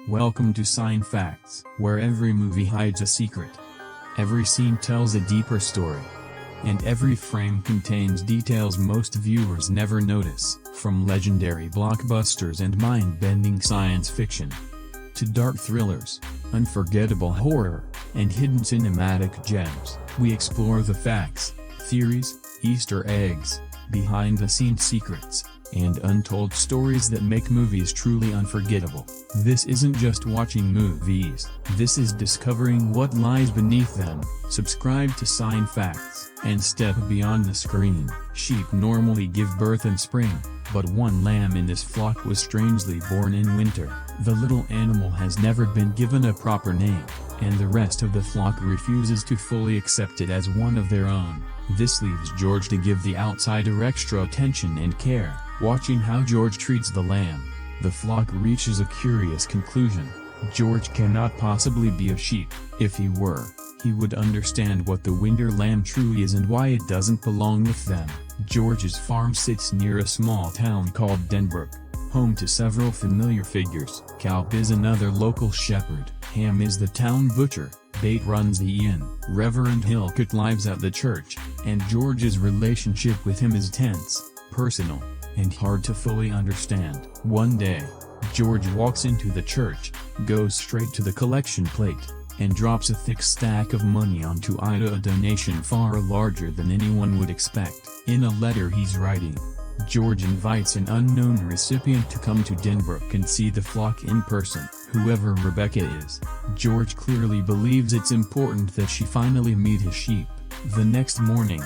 Welcome to Sign Facts, where every movie hides a secret. Every scene tells a deeper story. And every frame contains details most viewers never notice, from legendary blockbusters and mind-bending science fiction to dark thrillers, unforgettable horror, and hidden cinematic gems. We explore the facts, theories, Easter eggs, behind-the-scenes secrets, and untold stories that make movies truly unforgettable. This isn't just watching movies, this is discovering what lies beneath them. Subscribe to Sign Facts, and step beyond the screen. Sheep normally give birth in spring, but one lamb in this flock was strangely born in winter. The little animal has never been given a proper name, and the rest of the flock refuses to fully accept it as one of their own. This leaves George to give the outsider extra attention and care. Watching how George treats the lamb, the flock reaches a curious conclusion. George cannot possibly be a sheep. If he were, he would understand what the winter lamb truly is and why it doesn't belong with them. George's farm sits near a small town called Denbrook, home to several familiar figures. Calb is another local shepherd. Ham is the town butcher. Bate runs the inn. Reverend Hillcoat lives at the church, and George's relationship with him is tense, personal, and hard to fully understand. One day, George walks into the church, goes straight to the collection plate, and drops a thick stack of money onto Ida, a donation far larger than anyone would expect. In a letter he's writing, George invites an unknown recipient to come to Denbrook and see the flock in person. Whoever Rebecca is, George clearly believes it's important that she finally meet his sheep. The next morning,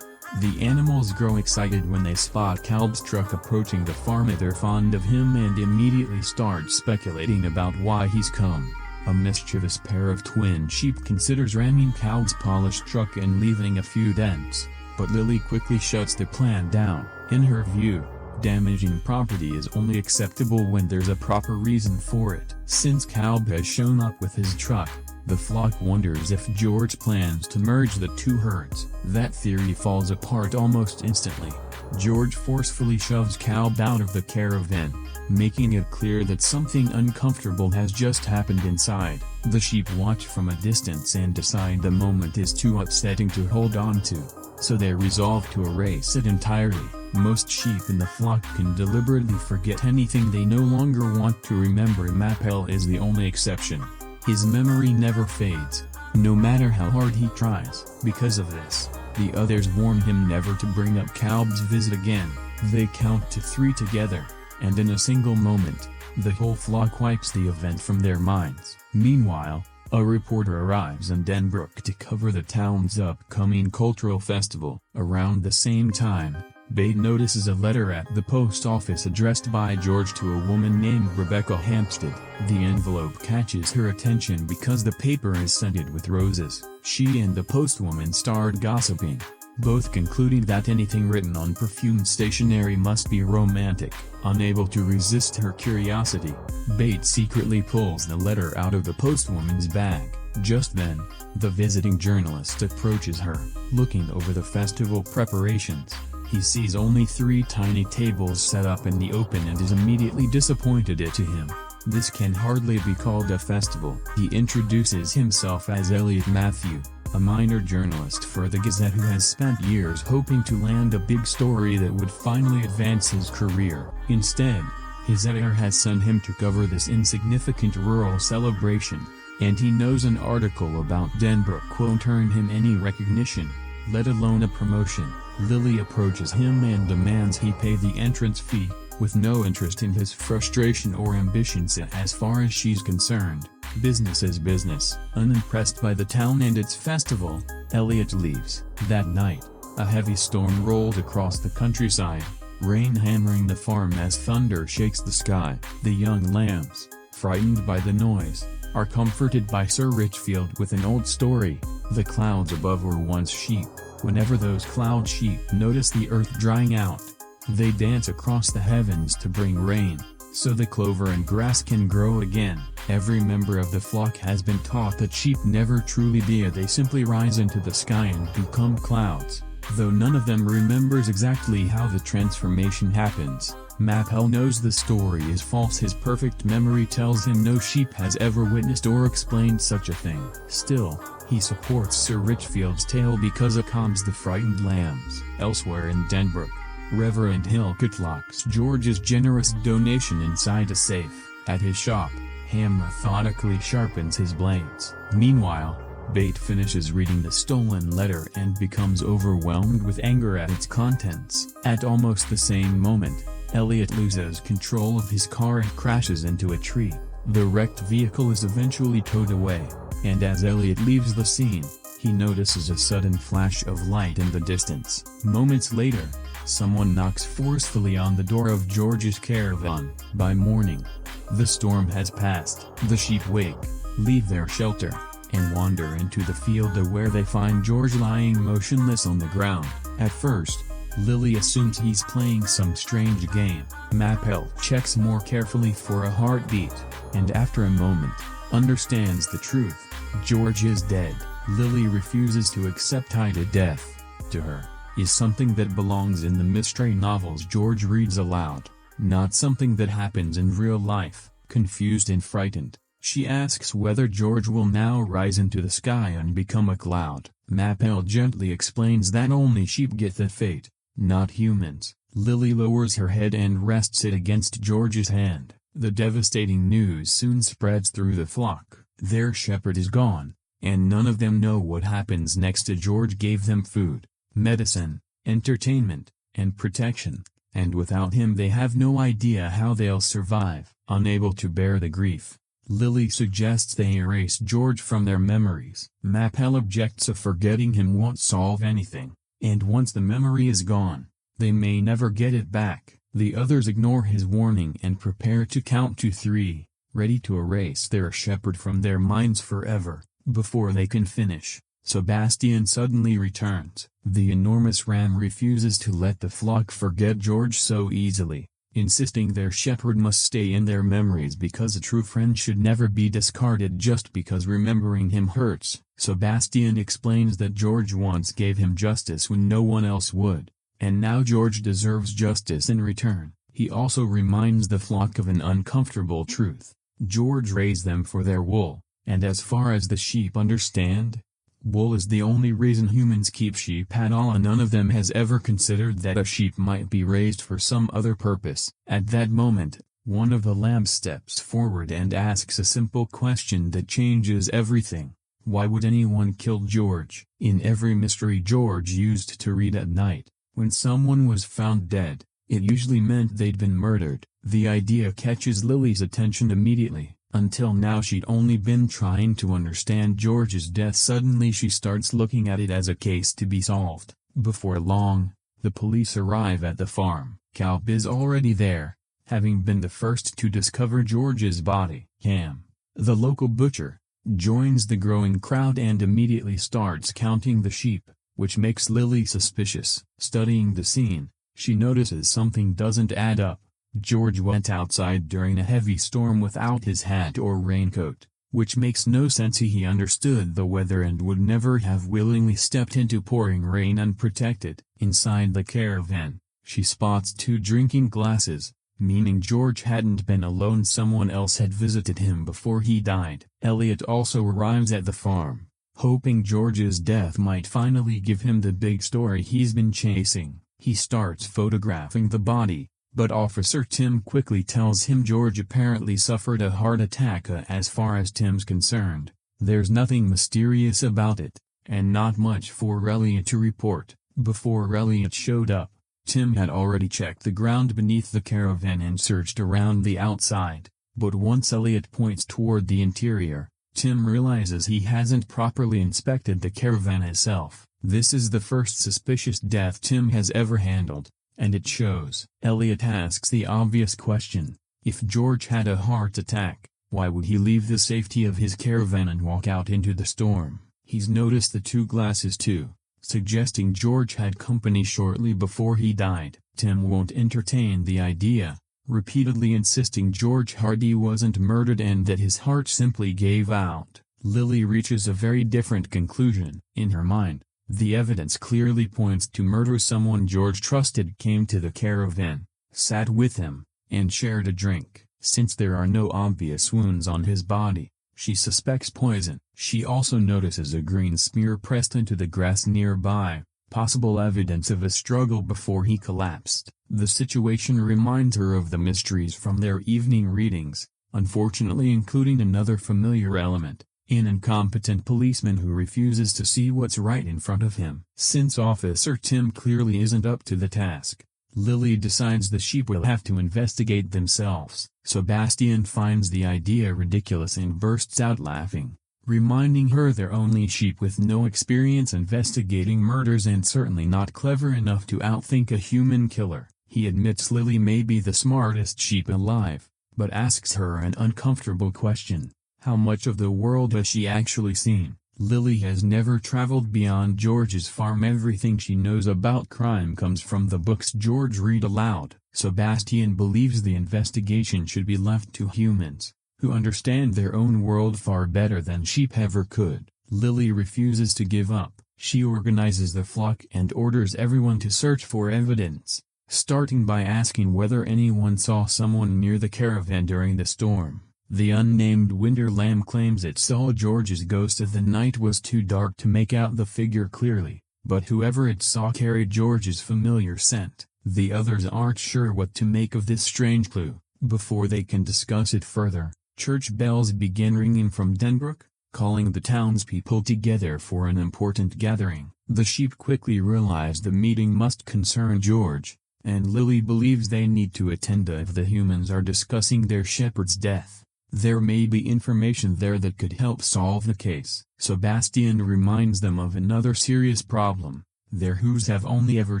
the animals grow excited when they spot Calb's truck approaching the farm. They're fond of him and immediately start speculating about why he's come. A mischievous pair of twin sheep considers ramming Calb's polished truck and leaving a few dents, but Lily quickly shuts the plan down. In her view, damaging property is only acceptable when there's a proper reason for it. Since Calb has shown up with his truck, the flock wonders if George plans to merge the two herds. That theory falls apart almost instantly. George forcefully shoves Calb out of the caravan, making it clear that something uncomfortable has just happened inside. The sheep watch from a distance and decide the moment is too upsetting to hold on to, so they resolve to erase it entirely. Most sheep in the flock can deliberately forget anything they no longer want to remember. Mapel is the only exception. His memory never fades, no matter how hard he tries. Because of this, the others warn him never to bring up Calb's visit again. They count to 3 together, and in a single moment, the whole flock wipes the event from their minds. Meanwhile, a reporter arrives in Denbrook to cover the town's upcoming cultural festival. Around the same time, Bate notices a letter at the post office addressed by George to a woman named Rebecca Hampstead. The envelope catches her attention because the paper is scented with roses. She and the postwoman start gossiping, both concluding that anything written on perfumed stationery must be romantic. Unable to resist her curiosity, Bate secretly pulls the letter out of the postwoman's bag. Just then, the visiting journalist approaches her. Looking over the festival preparations, he sees only 3 tiny tables set up in the open and is immediately disappointed to him. This can hardly be called a festival. He introduces himself as Elliot Matthew, a minor journalist for the Gazette who has spent years hoping to land a big story that would finally advance his career. Instead, his editor has sent him to cover this insignificant rural celebration, and he knows an article about Denbrook won't earn him any recognition, let alone a promotion. Lily approaches him and demands he pay the entrance fee, with no interest in his frustration or ambitions as far as she's concerned. Business is business. Unimpressed by the town and its festival, Elliot leaves. That night, a heavy storm rolled across the countryside, rain hammering the farm as thunder shakes the sky. The young lambs, frightened by the noise, are comforted by Sir Richfield with an old story. The clouds above were once sheep. Whenever those cloud sheep notice the earth drying out, they dance across the heavens to bring rain, so the clover and grass can grow again. Every member of the flock has been taught that sheep never truly die, they simply rise into the sky and become clouds. Though none of them remembers exactly how the transformation happens, Mappel knows the story is false. His perfect memory tells him no sheep has ever witnessed or explained such a thing. Still, he supports Sir Richfield's tale because it calms the frightened lambs. Elsewhere in Denbrook, Reverend Hillcoat locks George's generous donation inside a safe. At his shop, Ham methodically sharpens his blades. Meanwhile, Bate finishes reading the stolen letter and becomes overwhelmed with anger at its contents. At almost the same moment, Elliot loses control of his car and crashes into a tree. The wrecked vehicle is eventually towed away, and as Elliot leaves the scene, he notices a sudden flash of light in the distance. Moments later, someone knocks forcefully on the door of George's caravan. By morning, the storm has passed. The sheep wake, leave their shelter, and wander into the field where they find George lying motionless on the ground. At first, Lily assumes he's playing some strange game. Mappel checks more carefully for a heartbeat, and after a moment, understands the truth. George is dead. Lily refuses to accept death. To her, is something that belongs in the mystery novels George reads aloud, not something that happens in real life. Confused and frightened, she asks whether George will now rise into the sky and become a cloud. Mappel gently explains that only sheep get that fate, not humans. Lily lowers her head and rests it against George's hand. The devastating news soon spreads through the flock. Their shepherd is gone, and none of them know what happens next. George gave them food, medicine, entertainment, and protection, and without him they have no idea how they'll survive. Unable to bear the grief, Lily suggests they erase George from their memories. Mappel objects. Forgetting him won't solve anything, and once the memory is gone, they may never get it back. The others ignore his warning and prepare to count to 3, ready to erase their shepherd from their minds forever. Before they can finish, Sebastian suddenly returns. The enormous ram refuses to let the flock forget George so easily, insisting their shepherd must stay in their memories because a true friend should never be discarded just because remembering him hurts. Sebastian explains that George once gave him justice when no one else would, and now George deserves justice in return. He also reminds the flock of an uncomfortable truth: George raised them for their wool, and as far as the sheep understand, wool is the only reason humans keep sheep at all, and none of them has ever considered that a sheep might be raised for some other purpose. At that moment, one of the lambs steps forward and asks a simple question that changes everything. Why would anyone kill George? In every mystery George used to read at night, when someone was found dead, it usually meant they'd been murdered. The idea catches Lily's attention immediately. Until now she'd only been trying to understand George's death. Suddenly she starts looking at it as a case to be solved. Before long, the police arrive at the farm. Calb is already there, having been the first to discover George's body. Ham, the local butcher, joins the growing crowd and immediately starts counting the sheep, which makes Lily suspicious. Studying the scene, she notices something doesn't add up. George went outside during a heavy storm without his hat or raincoat, which makes no sense. He understood the weather and would never have willingly stepped into pouring rain unprotected. Inside the caravan, she spots 2 drinking glasses, meaning George hadn't been alone. Someone else had visited him before he died. Elliot also arrives at the farm, hoping George's death might finally give him the big story he's been chasing. He starts photographing the body, but Officer Tim quickly tells him George apparently suffered a heart attack. As far as Tim's concerned, there's nothing mysterious about it, and not much for Elliot to report. Before Elliot showed up, Tim had already checked the ground beneath the caravan and searched around the outside, but once Elliot points toward the interior, Tim realizes he hasn't properly inspected the caravan itself. This is the first suspicious death Tim has ever handled, and it shows. Elliot asks the obvious question: if George had a heart attack, why would he leave the safety of his caravan and walk out into the storm? He's noticed the 2 glasses too, suggesting George had company shortly before he died. Tim won't entertain the idea, repeatedly insisting George Hardy wasn't murdered and that his heart simply gave out. Lily reaches a very different conclusion. In her mind, the evidence clearly points to murder. Someone George trusted came to the caravan, sat with him, and shared a drink. Since there are no obvious wounds on his body, she suspects poison. She also notices a green smear pressed into the grass nearby, possible evidence of a struggle before he collapsed. The situation reminds her of the mysteries from their evening readings, unfortunately including another familiar element, an incompetent policeman who refuses to see what's right in front of him. Since Officer Tim clearly isn't up to the task, Lily decides the sheep will have to investigate themselves. Sebastian finds the idea ridiculous and bursts out laughing, reminding her they're only sheep with no experience investigating murders and certainly not clever enough to outthink a human killer. He admits Lily may be the smartest sheep alive, but asks her an uncomfortable question: how much of the world has she actually seen? Lily has never traveled beyond George's farm. Everything she knows about crime comes from the books George read aloud. Sebastian believes the investigation should be left to humans, who understand their own world far better than sheep ever could. Lily refuses to give up. She organizes the flock and orders everyone to search for evidence, starting by asking whether anyone saw someone near the caravan during the storm. The unnamed winter lamb claims it saw George's ghost as the night was too dark to make out the figure clearly, but whoever it saw carried George's familiar scent. The others aren't sure what to make of this strange clue. Before they can discuss it further, church bells begin ringing from Denbrook, calling the townspeople together for an important gathering. The sheep quickly realize the meeting must concern George, and Lily believes they need to attend if the humans are discussing their shepherd's death. There may be information there that could help solve the case. Sebastian reminds them of another serious problem: their hooves have only ever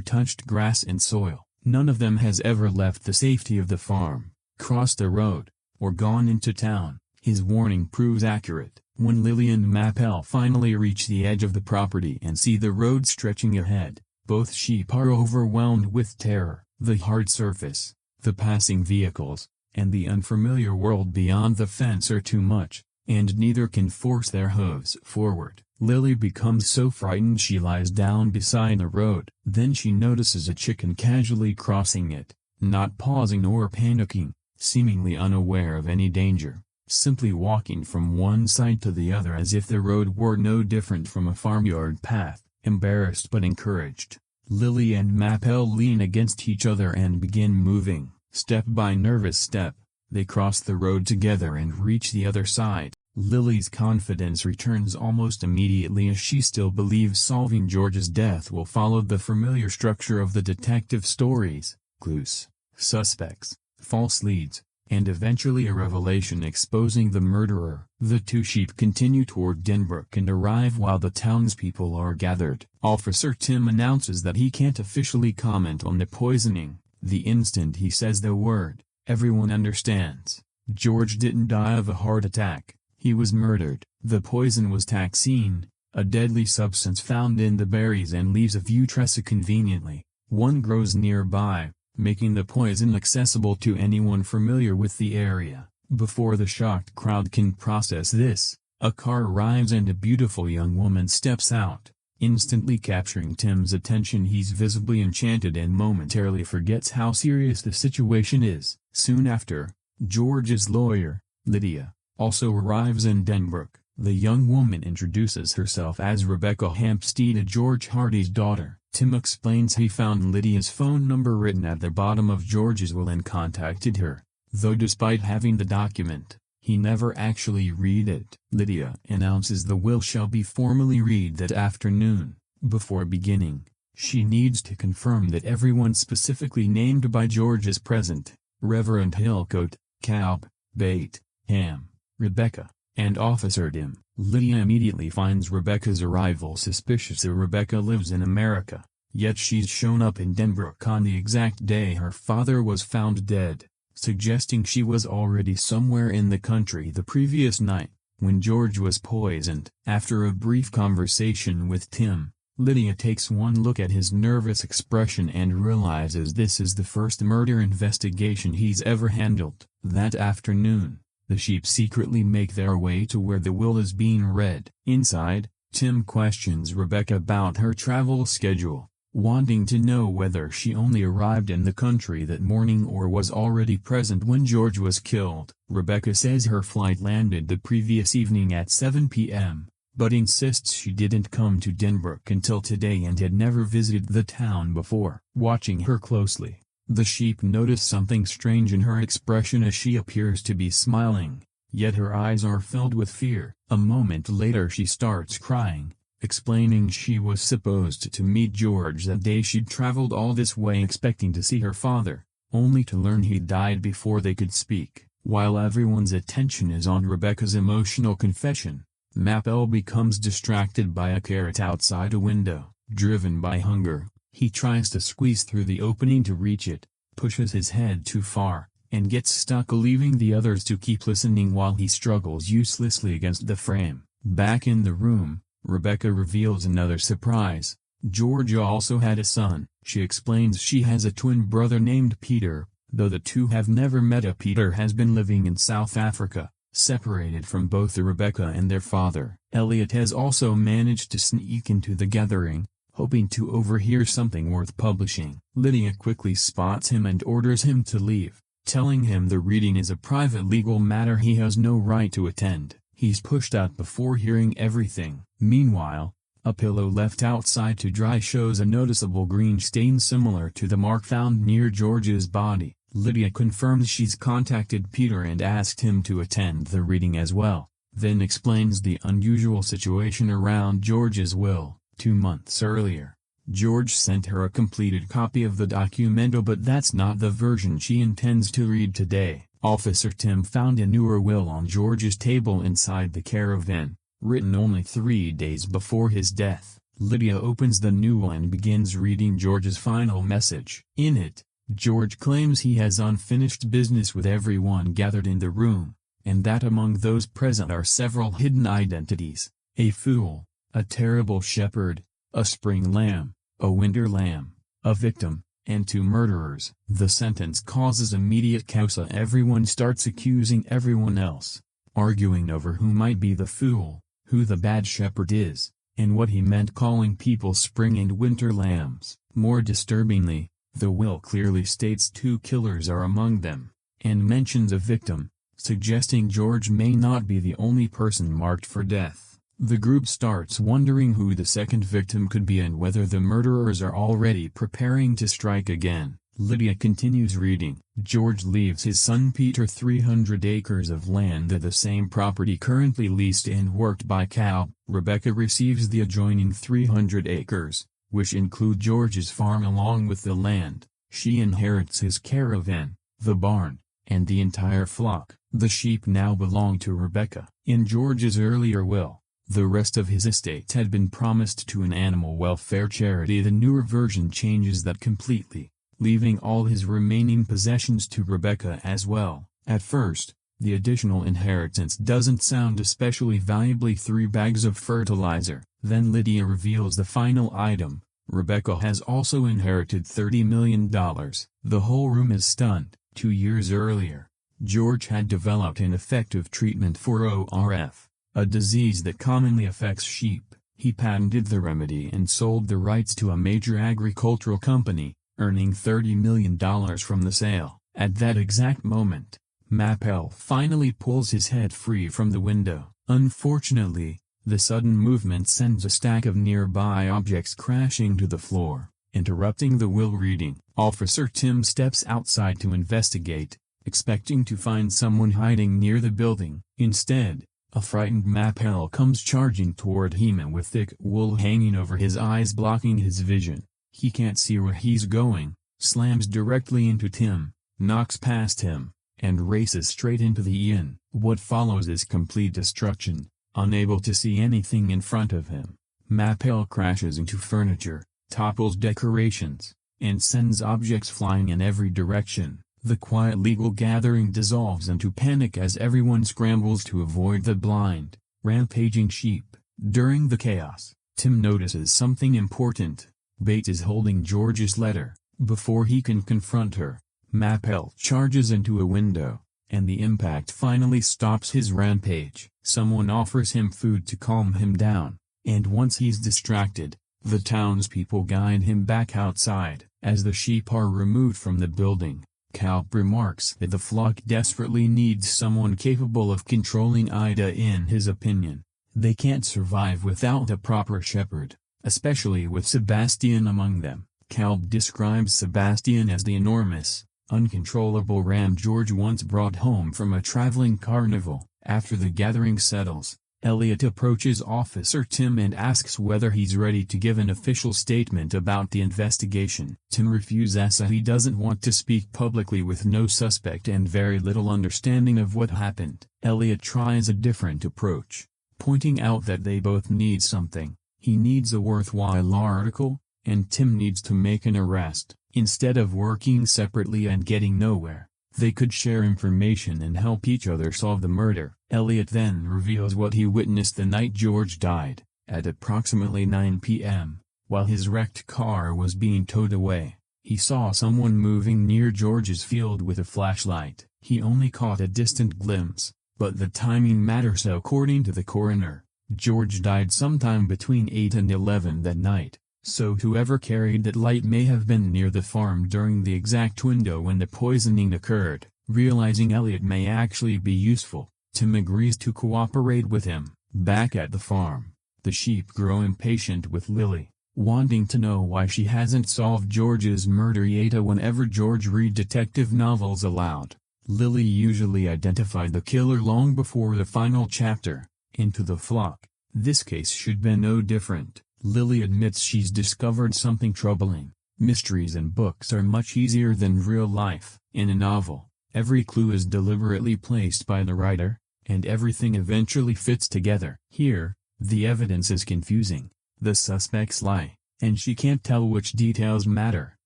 touched grass and soil. None of them has ever left the safety of the farm, crossed the road, or gone into town. His warning proves accurate. When Lily and Mapel finally reach the edge of the property and see the road stretching ahead, both sheep are overwhelmed with terror. The hard surface, the passing vehicles, and the unfamiliar world beyond the fence are too much, and neither can force their hooves forward. Lily becomes so frightened she lies down beside the road. Then she notices a chicken casually crossing it, not pausing or panicking, seemingly unaware of any danger, simply walking from one side to the other as if the road were no different from a farmyard path. Embarrassed but encouraged, Lily and Mapel lean against each other and begin moving. Step by nervous step, they cross the road together and reach the other side. Lily's confidence returns almost immediately as she still believes solving George's death will follow the familiar structure of the detective stories: clues, suspects, false leads, and eventually a revelation exposing the murderer. The two sheep continue toward Denbrook and arrive while the townspeople are gathered. Officer Tim announces that he can't officially comment on the poisoning. The instant he says the word, everyone understands. George didn't die of a heart attack. He was murdered. The poison was taxine, a deadly substance found in the berries and leaves of Utressa. Conveniently, one grows nearby, making the poison accessible to anyone familiar with the area. Before the shocked crowd can process this, a car arrives and a beautiful young woman steps out, instantly capturing Tim's attention. He's visibly enchanted and momentarily forgets how serious the situation is. Soon after, George's lawyer, Lydia, also arrives in Denbrook. The young woman introduces herself as Rebecca Hampstead, George Hardy's daughter. Tim explains he found Lydia's phone number written at the bottom of George's will and contacted her, though despite having the document, he never actually read it. Lydia announces the will shall be formally read that afternoon. Before beginning, she needs to confirm that everyone specifically named by George is present: Reverend Hillcoat, Calb, Bate, Ham, Rebecca, and Officer Tim. Lydia immediately finds Rebecca's arrival suspicious. Rebecca lives in America, yet she's shown up in Denbrook on the exact day her father was found dead, suggesting she was already somewhere in the country the previous night, when George was poisoned. After a brief conversation with Tim, Lydia takes one look at his nervous expression and realizes this is the first murder investigation he's ever handled. That afternoon, the sheep secretly make their way to where the will is being read. Inside, Tim questions Rebecca about her travel schedule. Wanting to know whether she only arrived in the country that morning or was already present when George was killed, Rebecca says her flight landed the previous evening at 7 p.m., but insists she didn't come to Denbrook until today and had never visited the town before. Watching her closely, the sheep notice something strange in her expression as she appears to be smiling, yet her eyes are filled with fear. A moment later she starts crying, explaining she was supposed to meet George that day. She'd traveled all this way expecting to see her father, only to learn he'd died before they could speak. While everyone's attention is on Rebecca's emotional confession, Mapel becomes distracted by a carrot outside a window. Driven by hunger, he tries to squeeze through the opening to reach it, pushes his head too far, and gets stuck, leaving the others to keep listening while he struggles uselessly against the frame. Back in the room, Rebecca reveals another surprise. George also had a son. She explains she has a twin brother named Peter, though the two have never met. Peter has been living in South Africa, separated from both Rebecca and their father. Elliot has also managed to sneak into the gathering, hoping to overhear something worth publishing. Lydia quickly spots him and orders him to leave, telling him the reading is a private legal matter he has no right to attend. He's pushed out before hearing everything. Meanwhile, a pillow left outside to dry shows a noticeable green stain similar to the mark found near George's body. Lydia confirms she's contacted Peter and asked him to attend the reading as well, then explains the unusual situation around George's will. 2 months earlier, George sent her a completed copy of the documento, but that's not the version she intends to read today. Officer Tim found a newer will on George's table inside the caravan, written only 3 days before his death. Lydia opens the new will and begins reading George's final message. In it, George claims he has unfinished business with everyone gathered in the room, and that among those present are several hidden identities: a fool, a terrible shepherd, a spring lamb, a winter lamb, a victim, and 2 murderers. The sentence causes immediate chaos. Everyone starts accusing everyone else, arguing over who might be the fool, who the bad shepherd is, and what he meant calling people spring and winter lambs. More disturbingly, the will clearly states 2 killers are among them, and mentions a victim, suggesting George may not be the only person marked for death. The group starts wondering who the second victim could be and whether the murderers are already preparing to strike again. Lydia continues reading. George leaves his son Peter 300 acres of land at the same property currently leased and worked by Cal. Rebecca receives the adjoining 300 acres, which include George's farm along with the land. She inherits his caravan, the barn, and the entire flock. The sheep now belong to Rebecca. In George's earlier will, the rest of his estate had been promised to an animal welfare charity. The newer version changes that completely, leaving all his remaining possessions to Rebecca as well. At first, the additional inheritance doesn't sound especially valuable: 3 bags of fertilizer. Then Lydia reveals the final item: Rebecca has also inherited $30 million. The whole room is stunned. 2 years earlier, George had developed an effective treatment for ORF, a disease that commonly affects sheep. He patented the remedy and sold the rights to a major agricultural company, earning $30 million from the sale. At that exact moment, Mapel finally pulls his head free from the window. Unfortunately, the sudden movement sends a stack of nearby objects crashing to the floor, interrupting the will reading. Officer Tim steps outside to investigate, expecting to find someone hiding near the building. Instead, a frightened Mapel comes charging toward him with thick wool hanging over his eyes blocking his vision. He can't see where he's going, slams directly into Tim, knocks past him, and races straight into the inn. What follows is complete destruction. Unable to see anything in front of him, Mapel crashes into furniture, topples decorations, and sends objects flying in every direction. The quiet legal gathering dissolves into panic as everyone scrambles to avoid the blind, rampaging sheep. During the chaos, Tim notices something important. Bates is holding George's letter. Before he can confront her, Mapel charges into a window, and the impact finally stops his rampage. Someone offers him food to calm him down, and once he's distracted, The townspeople guide him back outside. As the sheep are removed from the building, Calb remarks that the flock desperately needs someone capable of controlling Ida. In his opinion, they can't survive without a proper shepherd, especially with Sebastian among them. Calb describes Sebastian as the enormous, uncontrollable ram George once brought home from a traveling carnival. After the gathering settles, Elliot approaches Officer Tim and asks whether he's ready to give an official statement about the investigation. Tim refuses as he doesn't want to speak publicly with no suspect and very little understanding of what happened. Elliot tries a different approach, pointing out that they both need something. He needs a worthwhile article, and Tim needs to make an arrest. Instead of working separately and getting nowhere, they could share information and help each other solve the murder. Elliot then reveals what he witnessed the night George died. At approximately 9 p.m., while his wrecked car was being towed away, he saw someone moving near George's field with a flashlight. He only caught a distant glimpse, but the timing matters. According to the coroner, George died sometime between 8 and 11 that night, so whoever carried that light may have been near the farm during the exact window when the poisoning occurred. Realizing Elliot may actually be useful, Tim agrees to cooperate with him. Back at the farm, the sheep grow impatient with Lily, wanting to know why she hasn't solved George's murder yet. Whenever George read detective novels aloud, Lily usually identified the killer long before the final chapter. Into the flock, this case should be no different. Lily admits she's discovered something troubling. Mysteries in books are much easier than real life. In a novel, every clue is deliberately placed by the writer, and everything eventually fits together. Here, the evidence is confusing, the suspects lie, and she can't tell which details matter.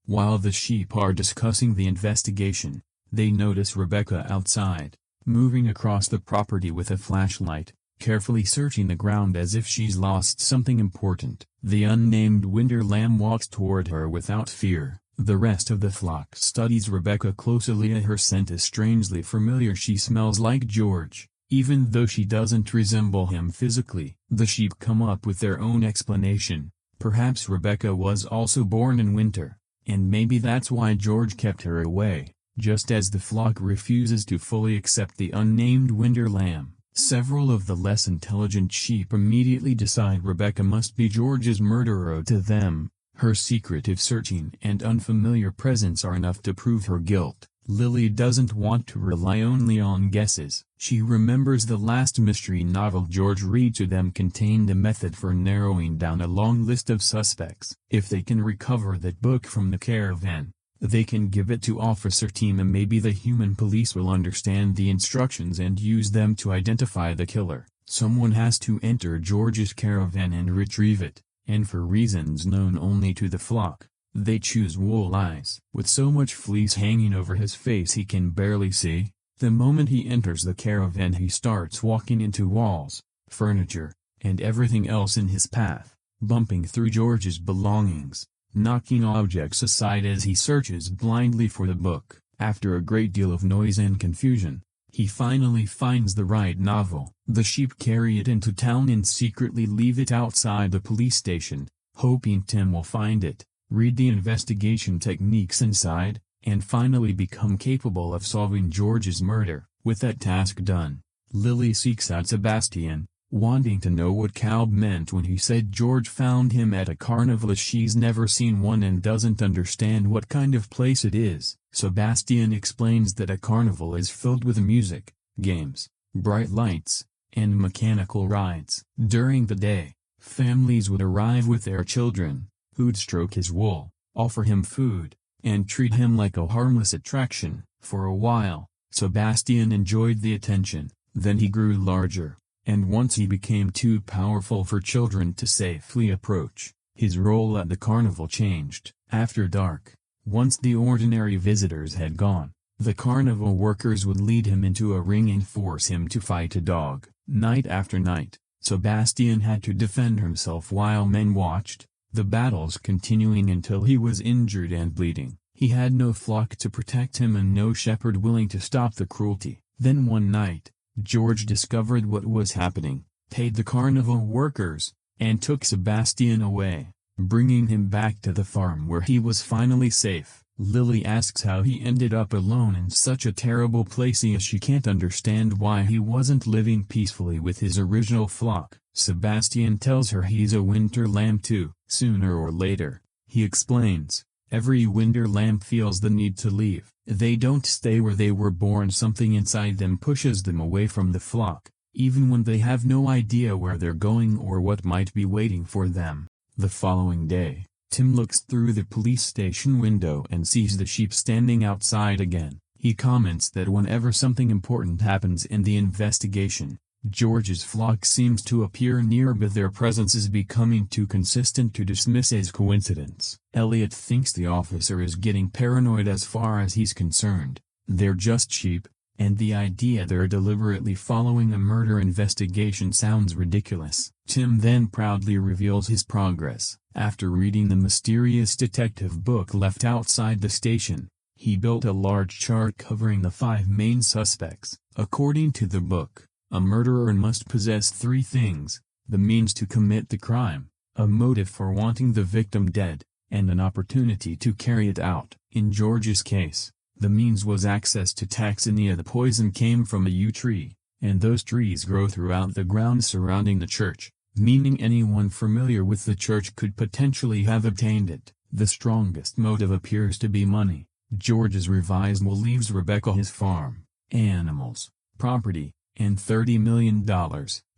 While the sheep are discussing the investigation, they notice Rebecca outside, moving across the property with a flashlight, carefully searching the ground as if she's lost something important. The unnamed winter lamb walks toward her without fear. The rest of the flock studies Rebecca closely. Her scent is strangely familiar. She smells like George, even though she doesn't resemble him physically. The sheep come up with their own explanation. Perhaps Rebecca was also born in winter, and maybe that's why George kept her away, just as the flock refuses to fully accept the unnamed winter lamb. Several of the less intelligent sheep immediately decide Rebecca must be George's murderer. To them, her secretive searching and unfamiliar presence are enough to prove her guilt. Lily doesn't want to rely only on guesses. She remembers the last mystery novel George read to them contained a method for narrowing down a long list of suspects. If they can recover that book from the caravan, they can give it to Officer Tim, and maybe the human police will understand the instructions and use them to identify the killer. Someone has to enter George's caravan and retrieve it, and for reasons known only to the flock, they choose Wool Eyes. With so much fleece hanging over his face he can barely see, the moment he enters the caravan he starts walking into walls, furniture, and everything else in his path, bumping through George's belongings, knocking objects aside as he searches blindly for the book. After a great deal of noise and confusion, he finally finds the right novel. The sheep carry it into town and secretly leave it outside the police station, hoping Tim will find it, read the investigation techniques inside, and finally become capable of solving George's murder. With that task done, Lily seeks out Sebastian, wanting to know what Calb meant when he said George found him at a carnival, as she's never seen one and doesn't understand what kind of place it is. Sebastian explains that a carnival is filled with music, games, bright lights, and mechanical rides. During the day, families would arrive with their children, who'd stroke his wool, offer him food, and treat him like a harmless attraction. For a while, Sebastian enjoyed the attention. Then he grew larger, and once he became too powerful for children to safely approach, his role at the carnival changed. After dark, once the ordinary visitors had gone, the carnival workers would lead him into a ring and force him to fight a dog. Night after night, Sebastian had to defend himself while men watched, the battles continuing until he was injured and bleeding. He had no flock to protect him and no shepherd willing to stop the cruelty. Then one night, George discovered what was happening, paid the carnival workers, and took Sebastian away. bringing him back to the farm where he was finally safe. Lily asks how he ended up alone in such a terrible place as she can't understand why he wasn't living peacefully with his original flock. Sebastian tells her he's a winter lamb too. Sooner or later, he explains, every winter lamb feels the need to leave. They don't stay where they were born. Something inside them pushes them away from the flock, even when they have no idea where they're going or what might be waiting for them. The following day, Tim looks through the police station window and sees the sheep standing outside again. He comments that whenever something important happens in the investigation, George's flock seems to appear near, but their presence is becoming too consistent to dismiss as coincidence. Elliot thinks the officer is getting paranoid as far as he's concerned. They're just sheep, and the idea they're deliberately following a murder investigation sounds ridiculous. Tim then proudly reveals his progress. After reading the mysterious detective book left outside the station, he built a large chart covering the 5 main suspects. According to the book, a murderer must possess 3 things: the means to commit the crime, a motive for wanting the victim dead, and an opportunity to carry it out. In George's case, the means was access to Taxonia. The poison came from a yew tree, and those trees grow throughout the grounds surrounding the church, meaning anyone familiar with the church could potentially have obtained it. The strongest motive appears to be money. George's revised will leaves Rebecca his farm, animals, property, and $30 million.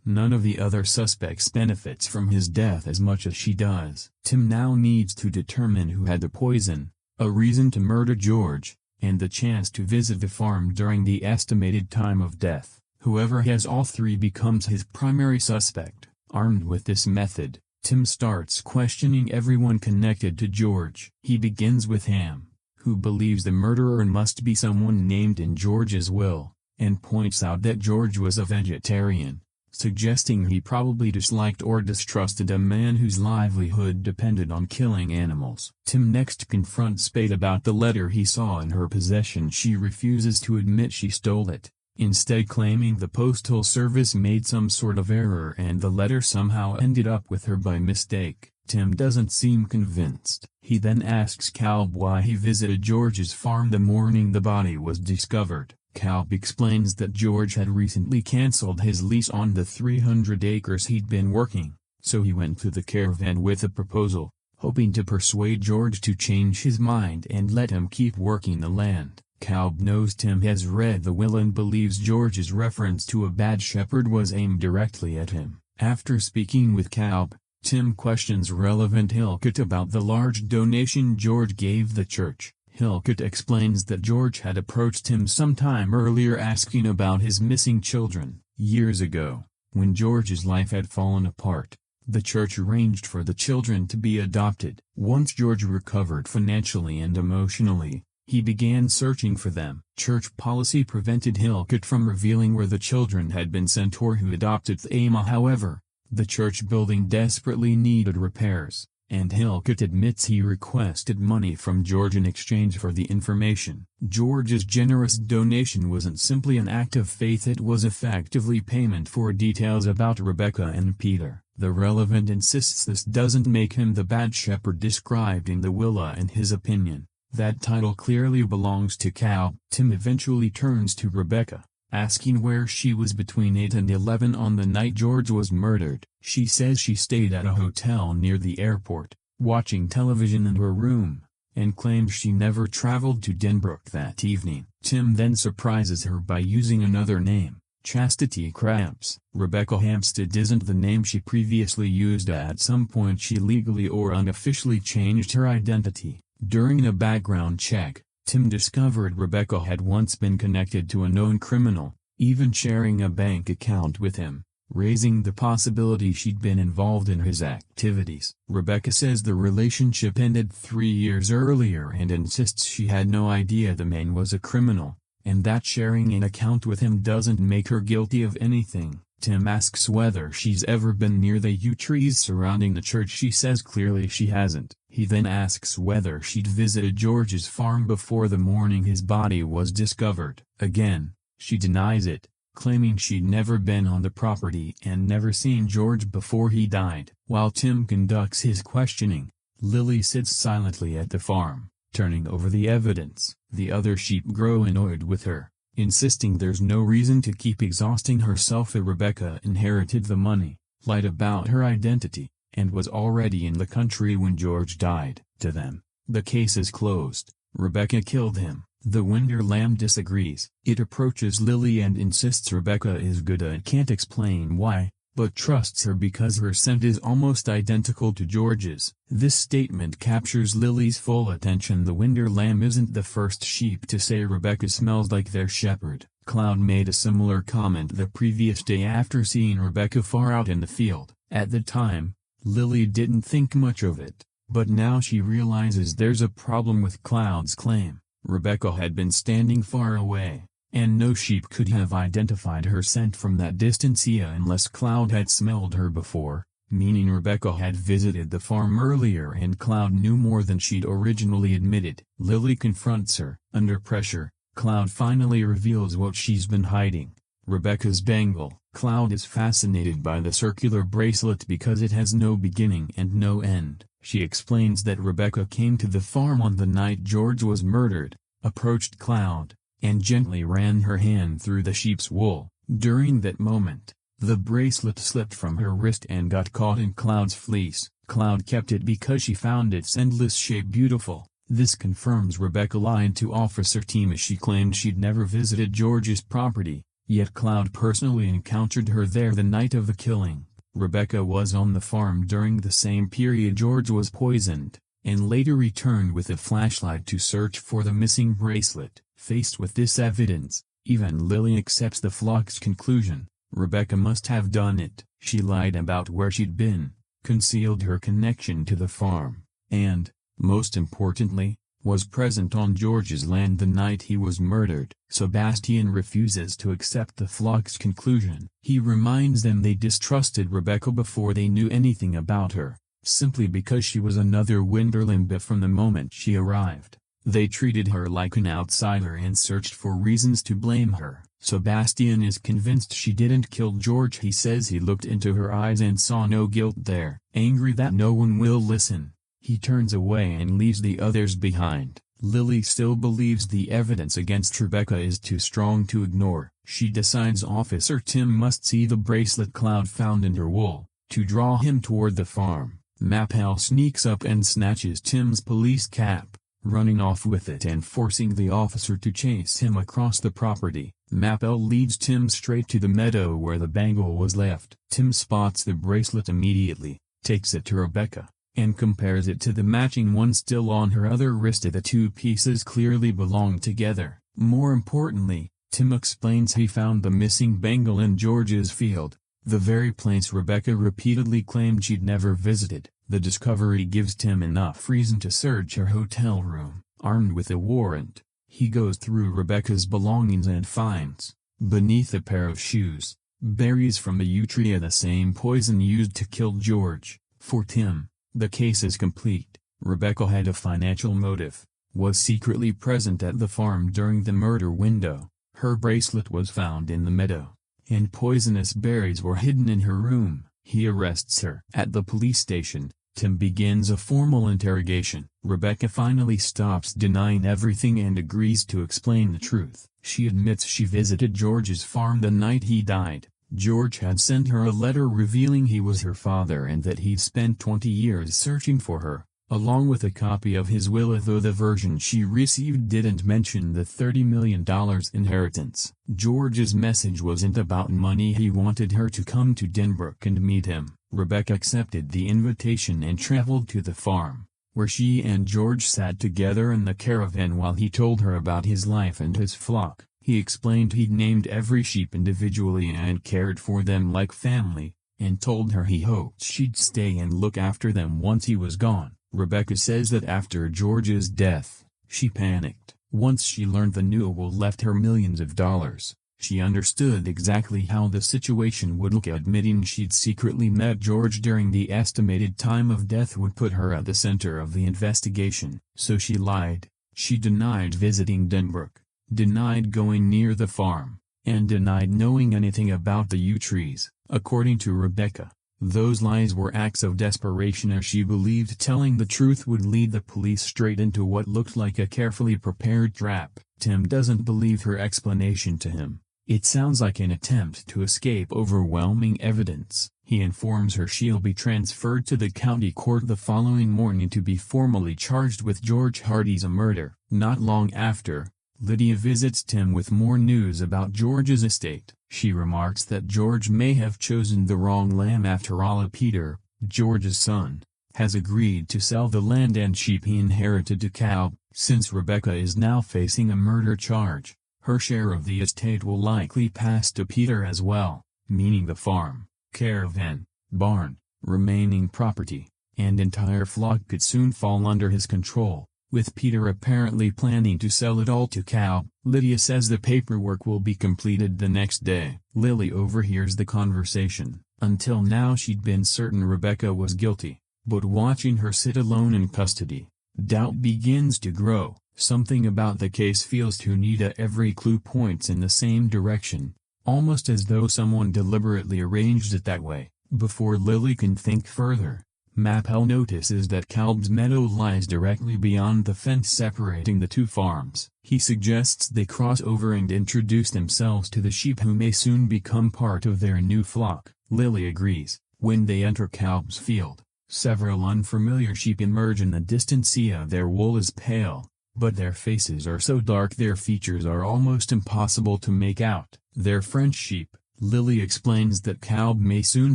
None of the other suspects benefits from his death as much as she does. Tim now needs to determine who had the poison, a reason to murder George, and the chance to visit the farm during the estimated time of death. Whoever has all 3 becomes his primary suspect. Armed with this method, Tim starts questioning everyone connected to George. He begins with Ham, who believes the murderer must be someone named in George's will, and points out that George was a vegetarian, suggesting he probably disliked or distrusted a man whose livelihood depended on killing animals. Tim next confronts Spade about the letter he saw in her possession. She refuses to admit she stole it, instead claiming the postal service made some sort of error and the letter somehow ended up with her by mistake. Tim doesn't seem convinced. He then asks Calb why he visited George's farm the morning the body was discovered. Calb explains that George had recently cancelled his lease on the 300 acres he'd been working, so he went to the caravan with a proposal, hoping to persuade George to change his mind and let him keep working the land. Calb knows Tim has read the will and believes George's reference to a bad shepherd was aimed directly at him. After speaking with Calb, Tim questions relevant Hillcutt about the large donation George gave the church. Hillcutt explains that George had approached him sometime earlier asking about his missing children. Years ago, when George's life had fallen apart, the church arranged for the children to be adopted. Once George recovered financially and emotionally, he began searching for them. Church policy prevented Hillcutt from revealing where the children had been sent or who adopted them. However, the church building desperately needed repairs, and Hillcutt admits he requested money from George in exchange for the information. George's generous donation wasn't simply an act of faith, it was effectively payment for details about Rebecca and Peter. The relevant insists this doesn't make him the bad shepherd described in the will. In his opinion, that title clearly belongs to Calb. Tim eventually turns to Rebecca, asking where she was between 8 and 11 on the night George was murdered. She says she stayed at a hotel near the airport, watching television in her room, and claims she never traveled to Denbrook that evening. Tim then surprises her by using another name, Chastity Cramps. Rebecca Hampstead isn't the name she previously used. At some point she legally or unofficially changed her identity. During a background check, Tim discovered Rebecca had once been connected to a known criminal, even sharing a bank account with him, raising the possibility she'd been involved in his activities. Rebecca says the relationship ended 3 years earlier and insists she had no idea the man was a criminal, and that sharing an account with him doesn't make her guilty of anything. Tim asks whether she's ever been near the yew trees surrounding the church. She says clearly she hasn't. He then asks whether she'd visited George's farm before the morning his body was discovered. Again, she denies it, claiming she'd never been on the property and never seen George before he died. While Tim conducts his questioning, Lily sits silently at the farm, turning over the evidence. The other sheep grow annoyed with her, insisting there's no reason to keep exhausting herself. Rebecca inherited the money, lied about her identity, and was already in the country when George died. To them, the case is closed. Rebecca killed him. The Winder Lamb disagrees. It approaches Lily and insists Rebecca is good and can't explain why, but trusts her because her scent is almost identical to George's. This statement captures Lily's full attention. The Winder Lamb isn't the first sheep to say Rebecca smells like their shepherd. Cloud made a similar comment the previous day after seeing Rebecca far out in the field. At the time, Lily didn't think much of it, but now she realizes there's a problem with Cloud's claim. Rebecca had been standing far away, and no sheep could have identified her scent from that distance unless Cloud had smelled her before, meaning Rebecca had visited the farm earlier and Cloud knew more than she'd originally admitted. Lily confronts her. Under pressure, Cloud finally reveals what she's been hiding: Rebecca's bangle. Cloud is fascinated by the circular bracelet because it has no beginning and no end. She explains that Rebecca came to the farm on the night George was murdered, approached Cloud, and gently ran her hand through the sheep's wool. During that moment, the bracelet slipped from her wrist and got caught in Cloud's fleece. Cloud kept it because she found its endless shape beautiful. This confirms Rebecca lied to Officer Tim as she claimed she'd never visited George's property, yet Cloud personally encountered her there the night of the killing. Rebecca was on the farm during the same period George was poisoned, and later returned with a flashlight to search for the missing bracelet. Faced with this evidence, even Lily accepts the flock's conclusion: Rebecca must have done it. She lied about where she'd been, concealed her connection to the farm, and, most importantly, was present on George's land the night he was murdered. Sebastian refuses to accept the flock's conclusion. He reminds them they distrusted Rebecca before they knew anything about her, simply because she was another Winder Lamb. But from the moment she arrived, they treated her like an outsider and searched for reasons to blame her. Sebastian is convinced she didn't kill George. He says he looked into her eyes and saw no guilt there. Angry that no one will listen, he turns away and leaves the others behind. Lily still believes the evidence against Rebecca is too strong to ignore. She decides Officer Tim must see the bracelet Cloud found in her wool, to draw him toward the farm. Mapel sneaks up and snatches Tim's police cap, running off with it and forcing the officer to chase him across the property. Mapel leads Tim straight to the meadow where the bangle was left. Tim spots the bracelet immediately, takes it to Rebecca, and compares it to the matching one still on her other wrist. The two pieces clearly belong together. More importantly, Tim explains he found the missing bangle in George's field, the very place Rebecca repeatedly claimed she'd never visited. The discovery gives Tim enough reason to search her hotel room. Armed with a warrant, he goes through Rebecca's belongings and finds, beneath a pair of shoes, berries from a yew tree, the same poison used to kill George. For Tim, the case is complete. Rebecca had a financial motive, was secretly present at the farm during the murder window, her bracelet was found in the meadow, and poisonous berries were hidden in her room. He arrests her. At the police station, Tim begins a formal interrogation. Rebecca finally stops denying everything and agrees to explain the truth. She admits she visited George's farm the night he died. George had sent her a letter revealing he was her father and that he'd spent 20 years searching for her, along with a copy of his will, though the version she received didn't mention the $30 million inheritance. George's message wasn't about money. He wanted her to come to Denbrook and meet him. Rebecca accepted the invitation and traveled to the farm, where she and George sat together in the caravan while he told her about his life and his flock. He explained he'd named every sheep individually and cared for them like family, and told her he hoped she'd stay and look after them once he was gone. Rebecca says that after George's death, she panicked. Once she learned the new will left her millions of dollars, she understood exactly how the situation would look. Admitting she'd secretly met George during the estimated time of death would put her at the center of the investigation. So she lied. She denied visiting Denbrook, denied going near the farm, and denied knowing anything about the yew trees. According to Rebecca, those lies were acts of desperation, as she believed telling the truth would lead the police straight into what looked like a carefully prepared trap. Tim doesn't believe her explanation to him. It sounds like an attempt to escape overwhelming evidence. He informs her she'll be transferred to the county court the following morning to be formally charged with George Hardy's murder. Not long after, Lydia visits Tim with more news about George's estate. She remarks that George may have chosen the wrong lamb after all. Peter, George's son, has agreed to sell the land and sheep he inherited to Cal. Since Rebecca is now facing a murder charge, her share of the estate will likely pass to Peter as well, meaning the farm, caravan, barn, remaining property, and entire flock could soon fall under his control, with Peter apparently planning to sell it all to Cal. Lydia says the paperwork will be completed the next day. Lily overhears the conversation. Until now she'd been certain Rebecca was guilty, but watching her sit alone in custody, doubt begins to grow. Something about the case feels too neat. Every clue points in the same direction, almost as though someone deliberately arranged it that way. Before Lily can think further, Mappel notices that Calb's meadow lies directly beyond the fence separating the two farms. He suggests they cross over and introduce themselves to the sheep who may soon become part of their new flock. Lily agrees. When they enter Calb's field, several unfamiliar sheep emerge in the distance. Their wool is pale, but their faces are so dark their features are almost impossible to make out. They're French sheep. Lily explains that Calb may soon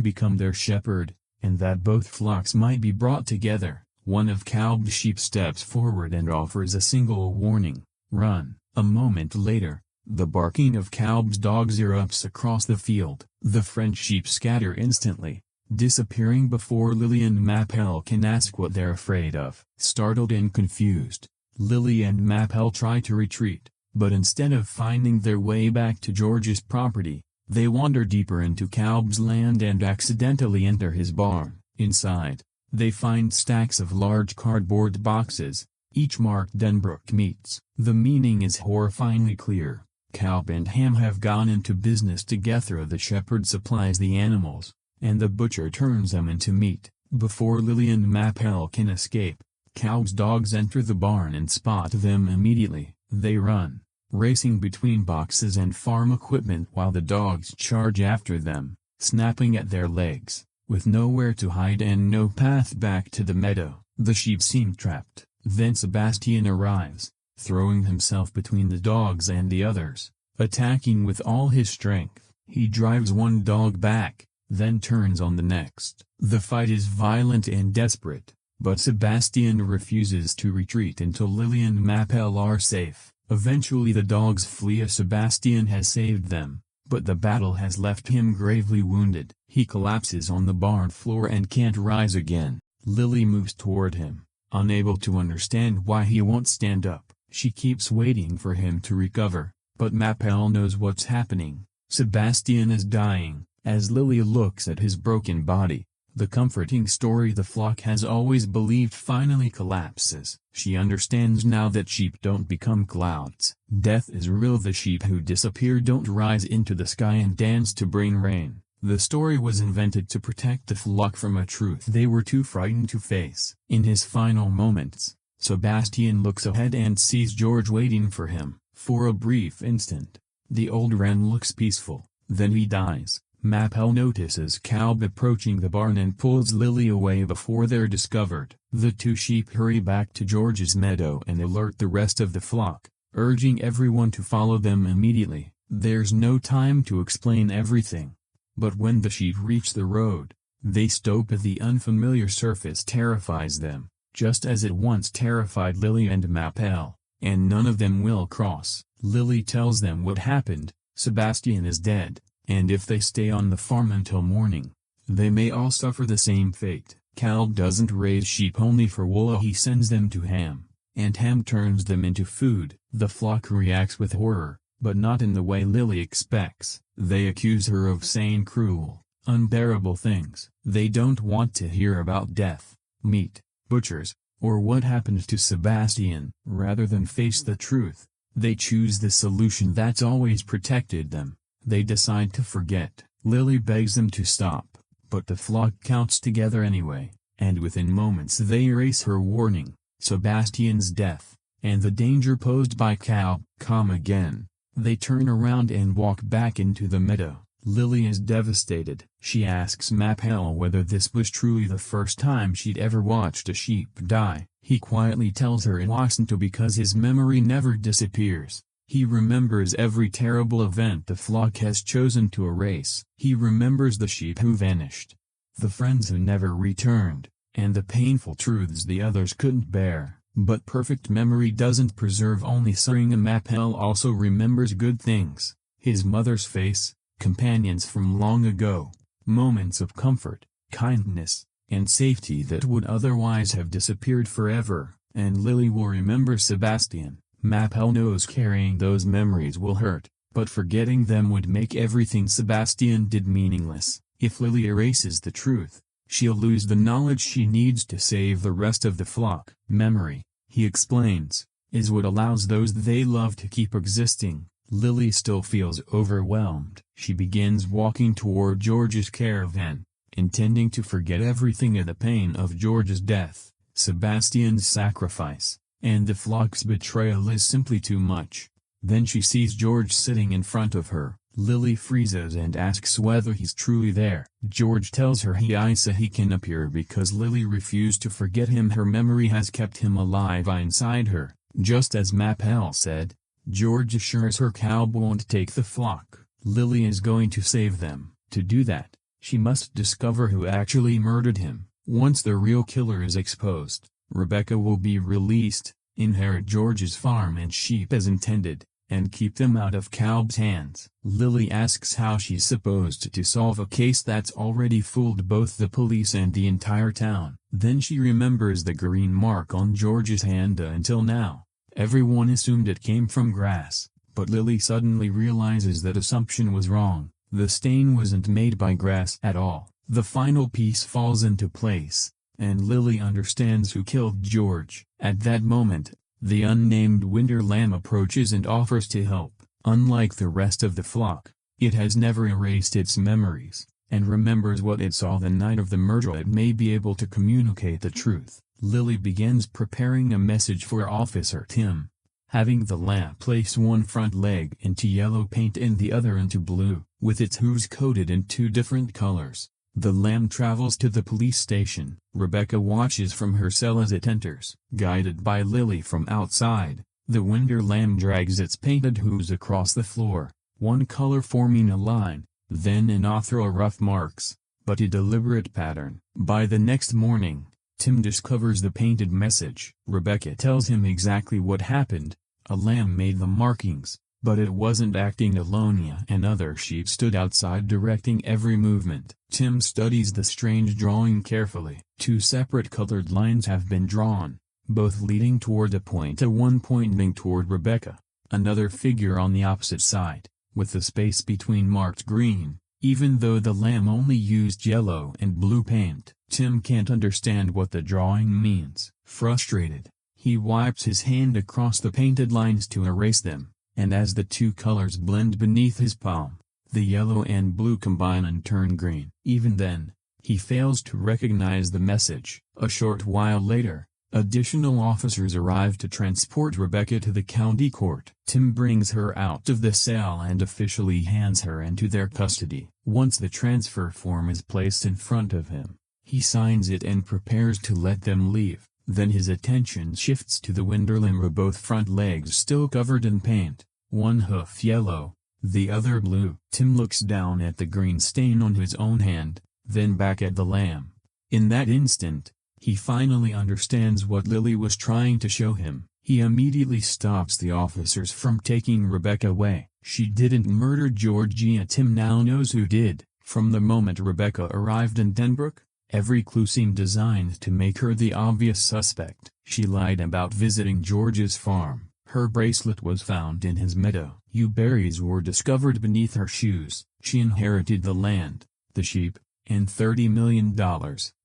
become their shepherd, and that both flocks might be brought together. One of Calb's sheep steps forward and offers a single warning: run. A moment later, the barking of Calb's dogs erupts across the field. The French sheep scatter instantly, disappearing before Lily and Mappel can ask what they're afraid of. Startled and confused, Lily and Mappel try to retreat, but instead of finding their way back to George's property, they wander deeper into Calb's land and accidentally enter his barn. Inside, they find stacks of large cardboard boxes, each marked Denbrook Meats. The meaning is horrifyingly clear. Calb and Ham have gone into business together. The shepherd supplies the animals, and the butcher turns them into meat. Before Lily and Mappel can escape, Calb's dogs enter the barn and spot them immediately. They run, racing between boxes and farm equipment while the dogs charge after them, snapping at their legs. With nowhere to hide and no path back to the meadow, the sheep seem trapped. Then Sebastian arrives, throwing himself between the dogs and the others, attacking with all his strength. He drives one dog back, then turns on the next. The fight is violent and desperate, but Sebastian refuses to retreat until Lily and Mappel are safe. Eventually the dogs flee as Sebastian has saved them, but the battle has left him gravely wounded. He collapses on the barn floor and can't rise again. Lily moves toward him, unable to understand why he won't stand up. She keeps waiting for him to recover, but Mappel knows what's happening. Sebastian is dying. As Lily looks at his broken body, the comforting story the flock has always believed finally collapses. She understands now that sheep don't become clouds. Death is real. The sheep who disappear don't rise into the sky and dance to bring rain. The story was invented to protect the flock from a truth they were too frightened to face. In his final moments, Sebastian looks ahead and sees George waiting for him. For a brief instant, the old wren looks peaceful, then he dies. Mappel notices Calb approaching the barn and pulls Lily away before they're discovered. The two sheep hurry back to George's meadow and alert the rest of the flock, urging everyone to follow them immediately. There's no time to explain everything, but when the sheep reach the road, they stop. The unfamiliar surface terrifies them, just as it once terrified Lily and Mappel, and none of them will cross. Lily tells them what happened. Sebastian is dead, and if they stay on the farm until morning, they may all suffer the same fate. Calb doesn't raise sheep only for wool. He sends them to Ham, and Ham turns them into food. The flock reacts with horror, but not in the way Lily expects. They accuse her of saying cruel, unbearable things. They don't want to hear about death, meat, butchers, or what happened to Sebastian. Rather than face the truth, they choose the solution that's always protected them: They decide to forget. Lily begs them to stop, but the flock counts together anyway, and within moments they erase her warning, Sebastian's death, and the danger posed by Cal. Come again. They turn around and walk back into the meadow. Lily is devastated. She asks Mapel whether this was truly the first time she'd ever watched a sheep die. He quietly tells her it wasn't because his memory never disappears. He remembers every terrible event the flock has chosen to erase. He remembers the sheep who vanished, the friends who never returned, and the painful truths the others couldn't bear. But perfect memory doesn't preserve only suffering. Mapel also remembers good things: his mother's face, companions from long ago, moments of comfort, kindness, and safety that would otherwise have disappeared forever. And Lily will remember Sebastian. Mapel knows carrying those memories will hurt, but forgetting them would make everything Sebastian did meaningless. If Lily erases the truth, she'll lose the knowledge she needs to save the rest of the flock. Memory, he explains, is what allows those they love to keep existing. Lily still feels overwhelmed. She begins walking toward George's caravan, intending to forget everything at the pain of George's death. Sebastian's sacrifice, and the flock's betrayal is simply too much. Then she sees George sitting in front of her. Lily freezes and asks whether he's truly there. George tells her he can appear because Lily refused to forget him. Her memory has kept him alive inside her. Just as Mapel said, George assures her Cal won't take the flock. Lily is going to save them. To do that, she must discover who actually murdered him. Once the real killer is exposed, Rebecca will be released, inherit George's farm and sheep as intended, and keep them out of Cal's hands. Lily asks how she's supposed to solve a case that's already fooled both the police and the entire town. Then she remembers the green mark on George's hand. Until now, everyone assumed it came from grass, but Lily suddenly realizes that assumption was wrong. The stain wasn't made by grass at all. The final piece falls into place, and Lily understands who killed George. At that moment, the unnamed winter lamb approaches and offers to help. Unlike the rest of the flock, it has never erased its memories, and remembers what it saw the night of the murder. It may be able to communicate the truth. Lily begins preparing a message for Officer Tim, having the lamb place one front leg into yellow paint and the other into blue, with its hooves coated in two different colors. The lamb travels to the police station. Rebecca watches from her cell as it enters. Guided by Lily from outside, the winter lamb drags its painted hooves across the floor, one color forming a line, then another rough marks, but a deliberate pattern. By the next morning, Tim discovers the painted message. Rebecca tells him exactly what happened. A lamb made the markings, but it wasn't acting alone. And other sheep stood outside directing every movement. Tim studies the strange drawing carefully. Two separate colored lines have been drawn, both leading toward a point, one pointing toward Rebecca, another figure on the opposite side, with the space between marked green. Even though the lamb only used yellow and blue paint, Tim can't understand what the drawing means. Frustrated, he wipes his hand across the painted lines to erase them, and as the two colors blend beneath his palm, the yellow and blue combine and turn green. Even then, he fails to recognize the message. A short while later, additional officers arrive to transport Rebecca to the county court. Tim brings her out of the cell and officially hands her into their custody. Once the transfer form is placed in front of him, he signs it and prepares to let them leave. Then his attention shifts to the winter lamb, both front legs still covered in paint, one hoof yellow, the other blue. Tim looks down at the green stain on his own hand, then back at the lamb. In that instant, he finally understands what Lily was trying to show him. He immediately stops the officers from taking Rebecca away. She didn't murder Georgia. Tim now knows who did. From the moment Rebecca arrived in Denbrook, every clue seemed designed to make her the obvious suspect. She lied about visiting George's farm. Her bracelet was found in his meadow. Berries were discovered beneath her shoes. She inherited the land, the sheep, and $30 million.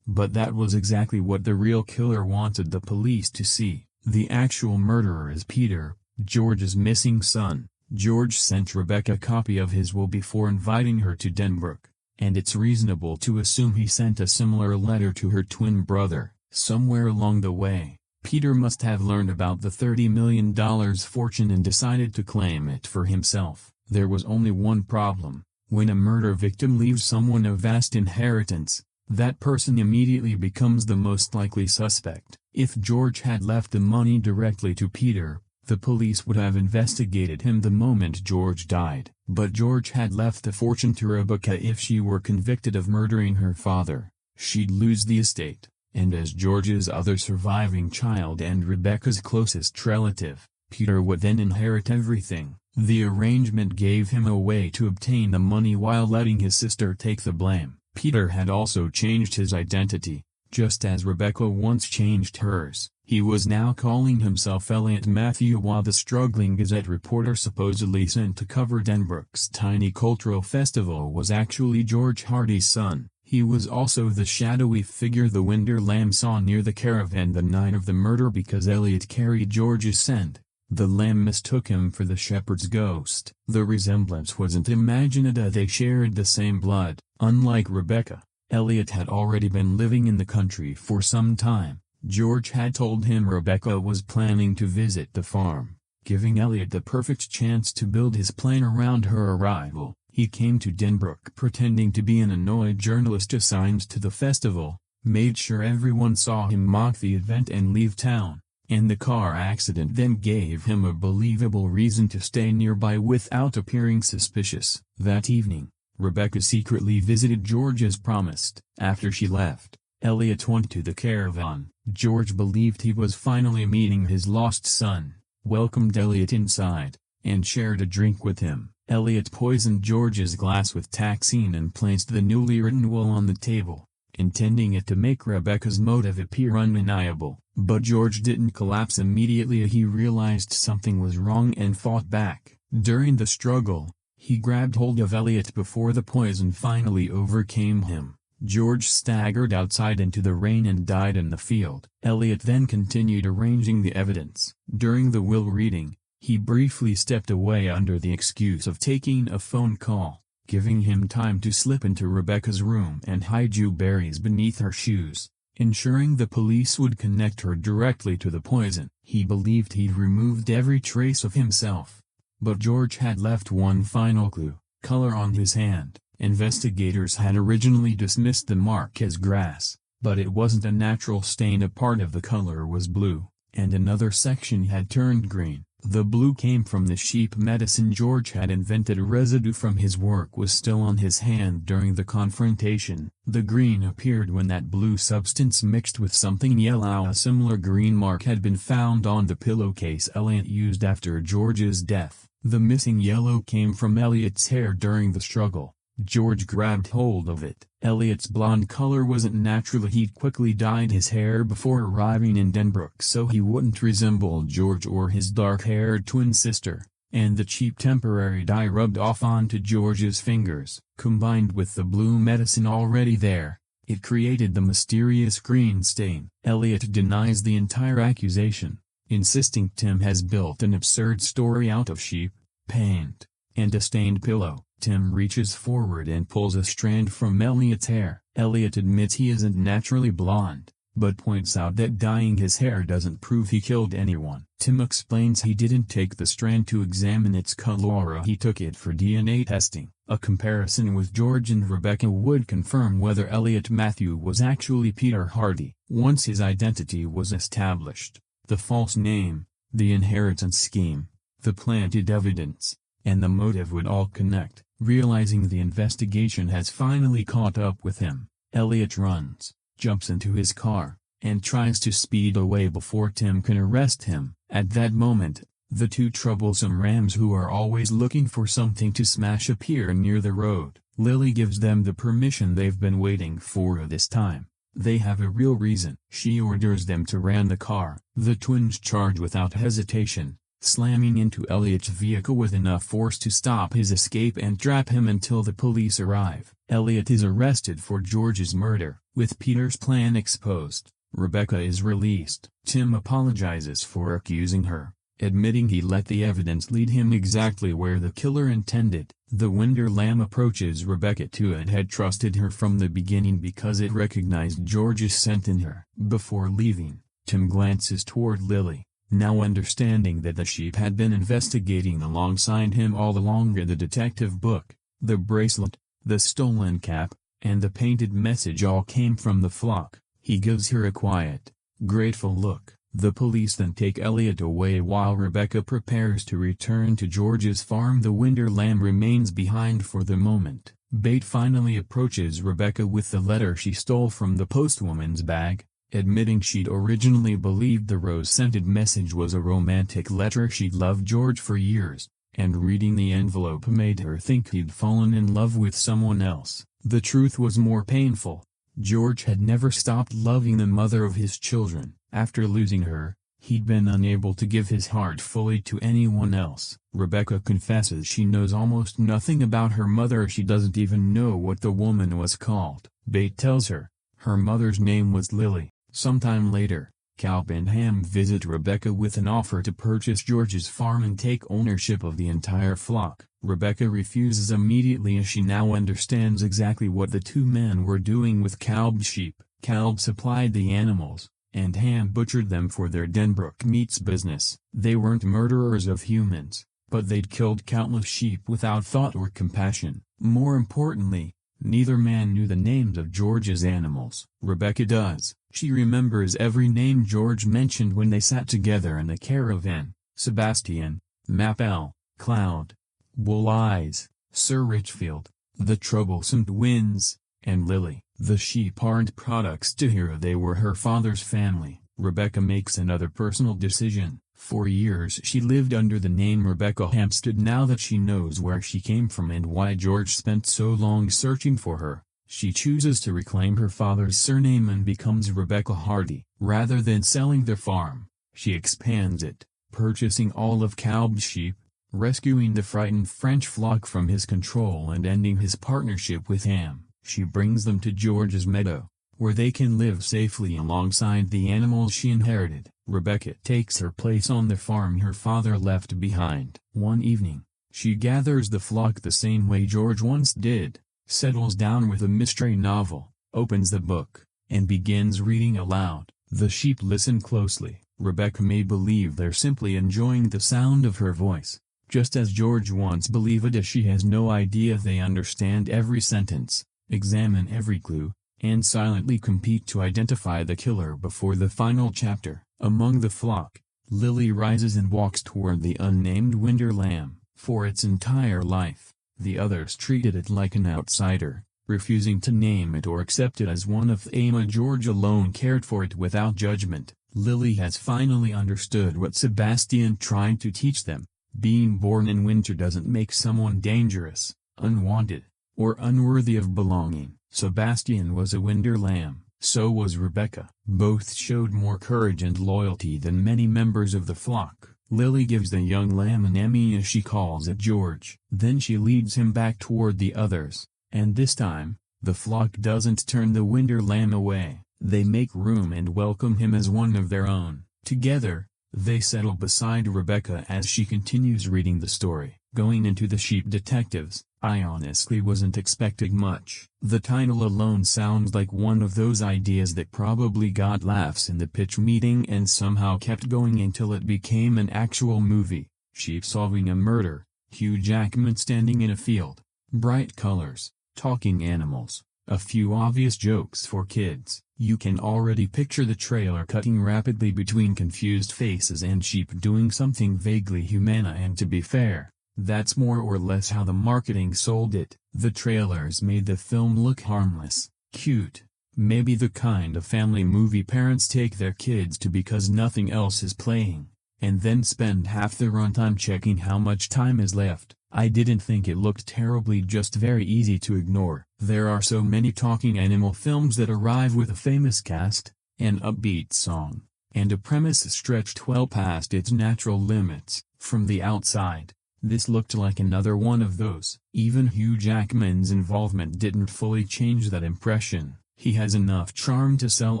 But that was exactly what the real killer wanted the police to see. The actual murderer is Peter, George's missing son. George sent Rebecca a copy of his will before inviting her to Denbrook, and it's reasonable to assume he sent a similar letter to her twin brother. Somewhere along the way, Peter must have learned about the $30 million fortune and decided to claim it for himself. There was only one problem: when a murder victim leaves someone a vast inheritance, that person immediately becomes the most likely suspect. If George had left the money directly to Peter, the police would have investigated him the moment George died. But George had left the fortune to Rebecca. If she were convicted of murdering her father, she'd lose the estate, and as George's other surviving child and Rebecca's closest relative, Peter would then inherit everything. The arrangement gave him a way to obtain the money while letting his sister take the blame. Peter had also changed his identity, just as Rebecca once changed hers. He was now calling himself Elliot Matthew, while the struggling Gazette reporter supposedly sent to cover Denbrook's tiny cultural festival was actually George Hardy's son. He was also the shadowy figure the Winter Lamb saw near the caravan the night of the murder. Because Elliot carried George's scent, the lamb mistook him for the shepherd's ghost. The resemblance wasn't imaginative, they shared the same blood. Unlike Rebecca, Elliot had already been living in the country for some time. George had told him Rebecca was planning to visit the farm, giving Elliot the perfect chance to build his plan around her arrival. He came to Denbrook pretending to be an annoyed journalist assigned to the festival, made sure everyone saw him mock the event and leave town, and the car accident then gave him a believable reason to stay nearby without appearing suspicious. That evening, Rebecca secretly visited George as promised. After she left, Elliot went to the caravan. George believed he was finally meeting his lost son, welcomed Elliot inside, and shared a drink with him. Elliot poisoned George's glass with taxine and placed the newly written will on the table, intending it to make Rebecca's motive appear undeniable. But George didn't collapse immediately. He realized something was wrong and fought back. During the struggle, he grabbed hold of Elliot before the poison finally overcame him. George staggered outside into the rain and died in the field. Elliot then continued arranging the evidence. During the will reading, he briefly stepped away under the excuse of taking a phone call, giving him time to slip into Rebecca's room and hide berries beneath her shoes, ensuring the police would connect her directly to the poison. He believed he'd removed every trace of himself, but George had left one final clue: color on his hand. Investigators had originally dismissed the mark as grass, but it wasn't a natural stain. A part of the color was blue, and another section had turned green. The blue came from the sheep medicine George had invented. A residue from his work was still on his hand during the confrontation. The green appeared when that blue substance mixed with something yellow. A similar green mark had been found on the pillowcase Elliot used after George's death. The missing yellow came from Elliot's hair during the struggle. George grabbed hold of it. Elliot's blonde color wasn't natural. He'd quickly dyed his hair before arriving in Denbrook so he wouldn't resemble George or his dark-haired twin sister, and the cheap temporary dye rubbed off onto George's fingers. Combined with the blue medicine already there, it created the mysterious green stain. Elliot denies the entire accusation, insisting Tim has built an absurd story out of sheep, paint, and a stained pillow. Tim reaches forward and pulls a strand from Elliot's hair. Elliot admits he isn't naturally blonde, but points out that dyeing his hair doesn't prove he killed anyone. Tim explains he didn't take the strand to examine its color, he took it for DNA testing. A comparison with George and Rebecca would confirm whether Elliot Matthew was actually Peter Hardy. Once his identity was established, the false name, the inheritance scheme, the planted evidence, and the motive would all connect. Realizing the investigation has finally caught up with him, Elliot runs, jumps into his car, and tries to speed away before Tim can arrest him. At that moment, the two troublesome rams who are always looking for something to smash appear near the road. Lily gives them the permission they've been waiting for this time. They have a real reason. She orders them to ram the car. The twins charge without hesitation, slamming into Elliot's vehicle with enough force to stop his escape and trap him until the police arrive. Elliot is arrested for George's murder. With Peter's plan exposed, Rebecca is released. Tim apologizes for accusing her, admitting he let the evidence lead him exactly where the killer intended. The Winter Lamb approaches Rebecca too and had trusted her from the beginning because it recognized George's scent in her. Before leaving, Tim glances toward Lily, now understanding that the sheep had been investigating alongside him all along. The detective book, the bracelet, the stolen cap, and the painted message all came from the flock. He gives her a quiet, grateful look. The police then take Elliot away while Rebecca prepares to return to George's farm. The Winter Lamb remains behind for the moment. Bate finally approaches Rebecca with the letter she stole from the postwoman's bag, admitting she'd originally believed the rose-scented message was a romantic letter. She'd loved George for years, and reading the envelope made her think he'd fallen in love with someone else. The truth was more painful. George had never stopped loving the mother of his children. After losing her, he'd been unable to give his heart fully to anyone else. Rebecca confesses she knows almost nothing about her mother. She doesn't even know what the woman was called. Bate tells her her mother's name was Lily. Sometime later, Calp and Ham visit Rebecca with an offer to purchase George's farm and take ownership of the entire flock. Rebecca refuses immediately as she now understands exactly what the two men were doing with Calp's sheep. Calp supplied the animals, and Ham butchered them for their Denbrook Meats business. They weren't murderers of humans, but they'd killed countless sheep without thought or compassion. More importantly, neither man knew the names of George's animals. Rebecca does. She remembers every name George mentioned when they sat together in the caravan: Sebastian, Mapel, Cloud, Bull Eyes, Sir Richfield, the troublesome twins, and Lily. The sheep aren't products to her. They were her father's family. Rebecca makes another personal decision. For years she lived under the name Rebecca Hampstead. Now that she knows where she came from and why George spent so long searching for her, she chooses to reclaim her father's surname and becomes Rebecca Hardy. Rather than selling their farm, she expands it, purchasing all of Calp's sheep, rescuing the frightened French flock from his control and ending his partnership with Ham. She brings them to George's meadow, where they can live safely alongside the animals she inherited. Rebecca takes her place on the farm her father left behind. One evening, she gathers the flock the same way George once did, settles down with a mystery novel, opens the book, and begins reading aloud. The sheep listen closely. Rebecca may believe they're simply enjoying the sound of her voice, just as George once believed it. She has no idea they understand every sentence, examine every clue, and silently compete to identify the killer before the final chapter. Among the flock, Lily rises and walks toward the unnamed Winter Lamb. For its entire life, the others treated it like an outsider, refusing to name it or accept it as one of them. George alone cared for it without judgment. Lily has finally understood what Sebastian tried to teach them. Being born in winter doesn't make someone dangerous, unwanted, or unworthy of belonging. Sebastian was a Winter Lamb, so was Rebecca. Both showed more courage and loyalty than many members of the flock. Lily gives the young lamb an Emmy, as she calls it, George. Then she leads him back toward the others, and this time, the flock doesn't turn the Winter Lamb away. They make room and welcome him as one of their own. Together, they settle beside Rebecca as she continues reading the story. Going into the Sheep Detectives, I honestly wasn't expecting much. The title alone sounds like one of those ideas that probably got laughs in the pitch meeting and somehow kept going until it became an actual movie. Sheep solving a murder, Hugh Jackman standing in a field, bright colors, talking animals, a few obvious jokes for kids. You can already picture the trailer cutting rapidly between confused faces and sheep doing something vaguely humane, and to be fair, that's more or less how the marketing sold it. The trailers made the film look harmless, cute, maybe the kind of family movie parents take their kids to because nothing else is playing, and then spend half the runtime checking how much time is left. I didn't think it looked terribly, just very easy to ignore. There are so many talking animal films that arrive with a famous cast, an upbeat song, and a premise stretched well past its natural limits. From the outside, this looked like another one of those. Even Hugh Jackman's involvement didn't fully change that impression. He has enough charm to sell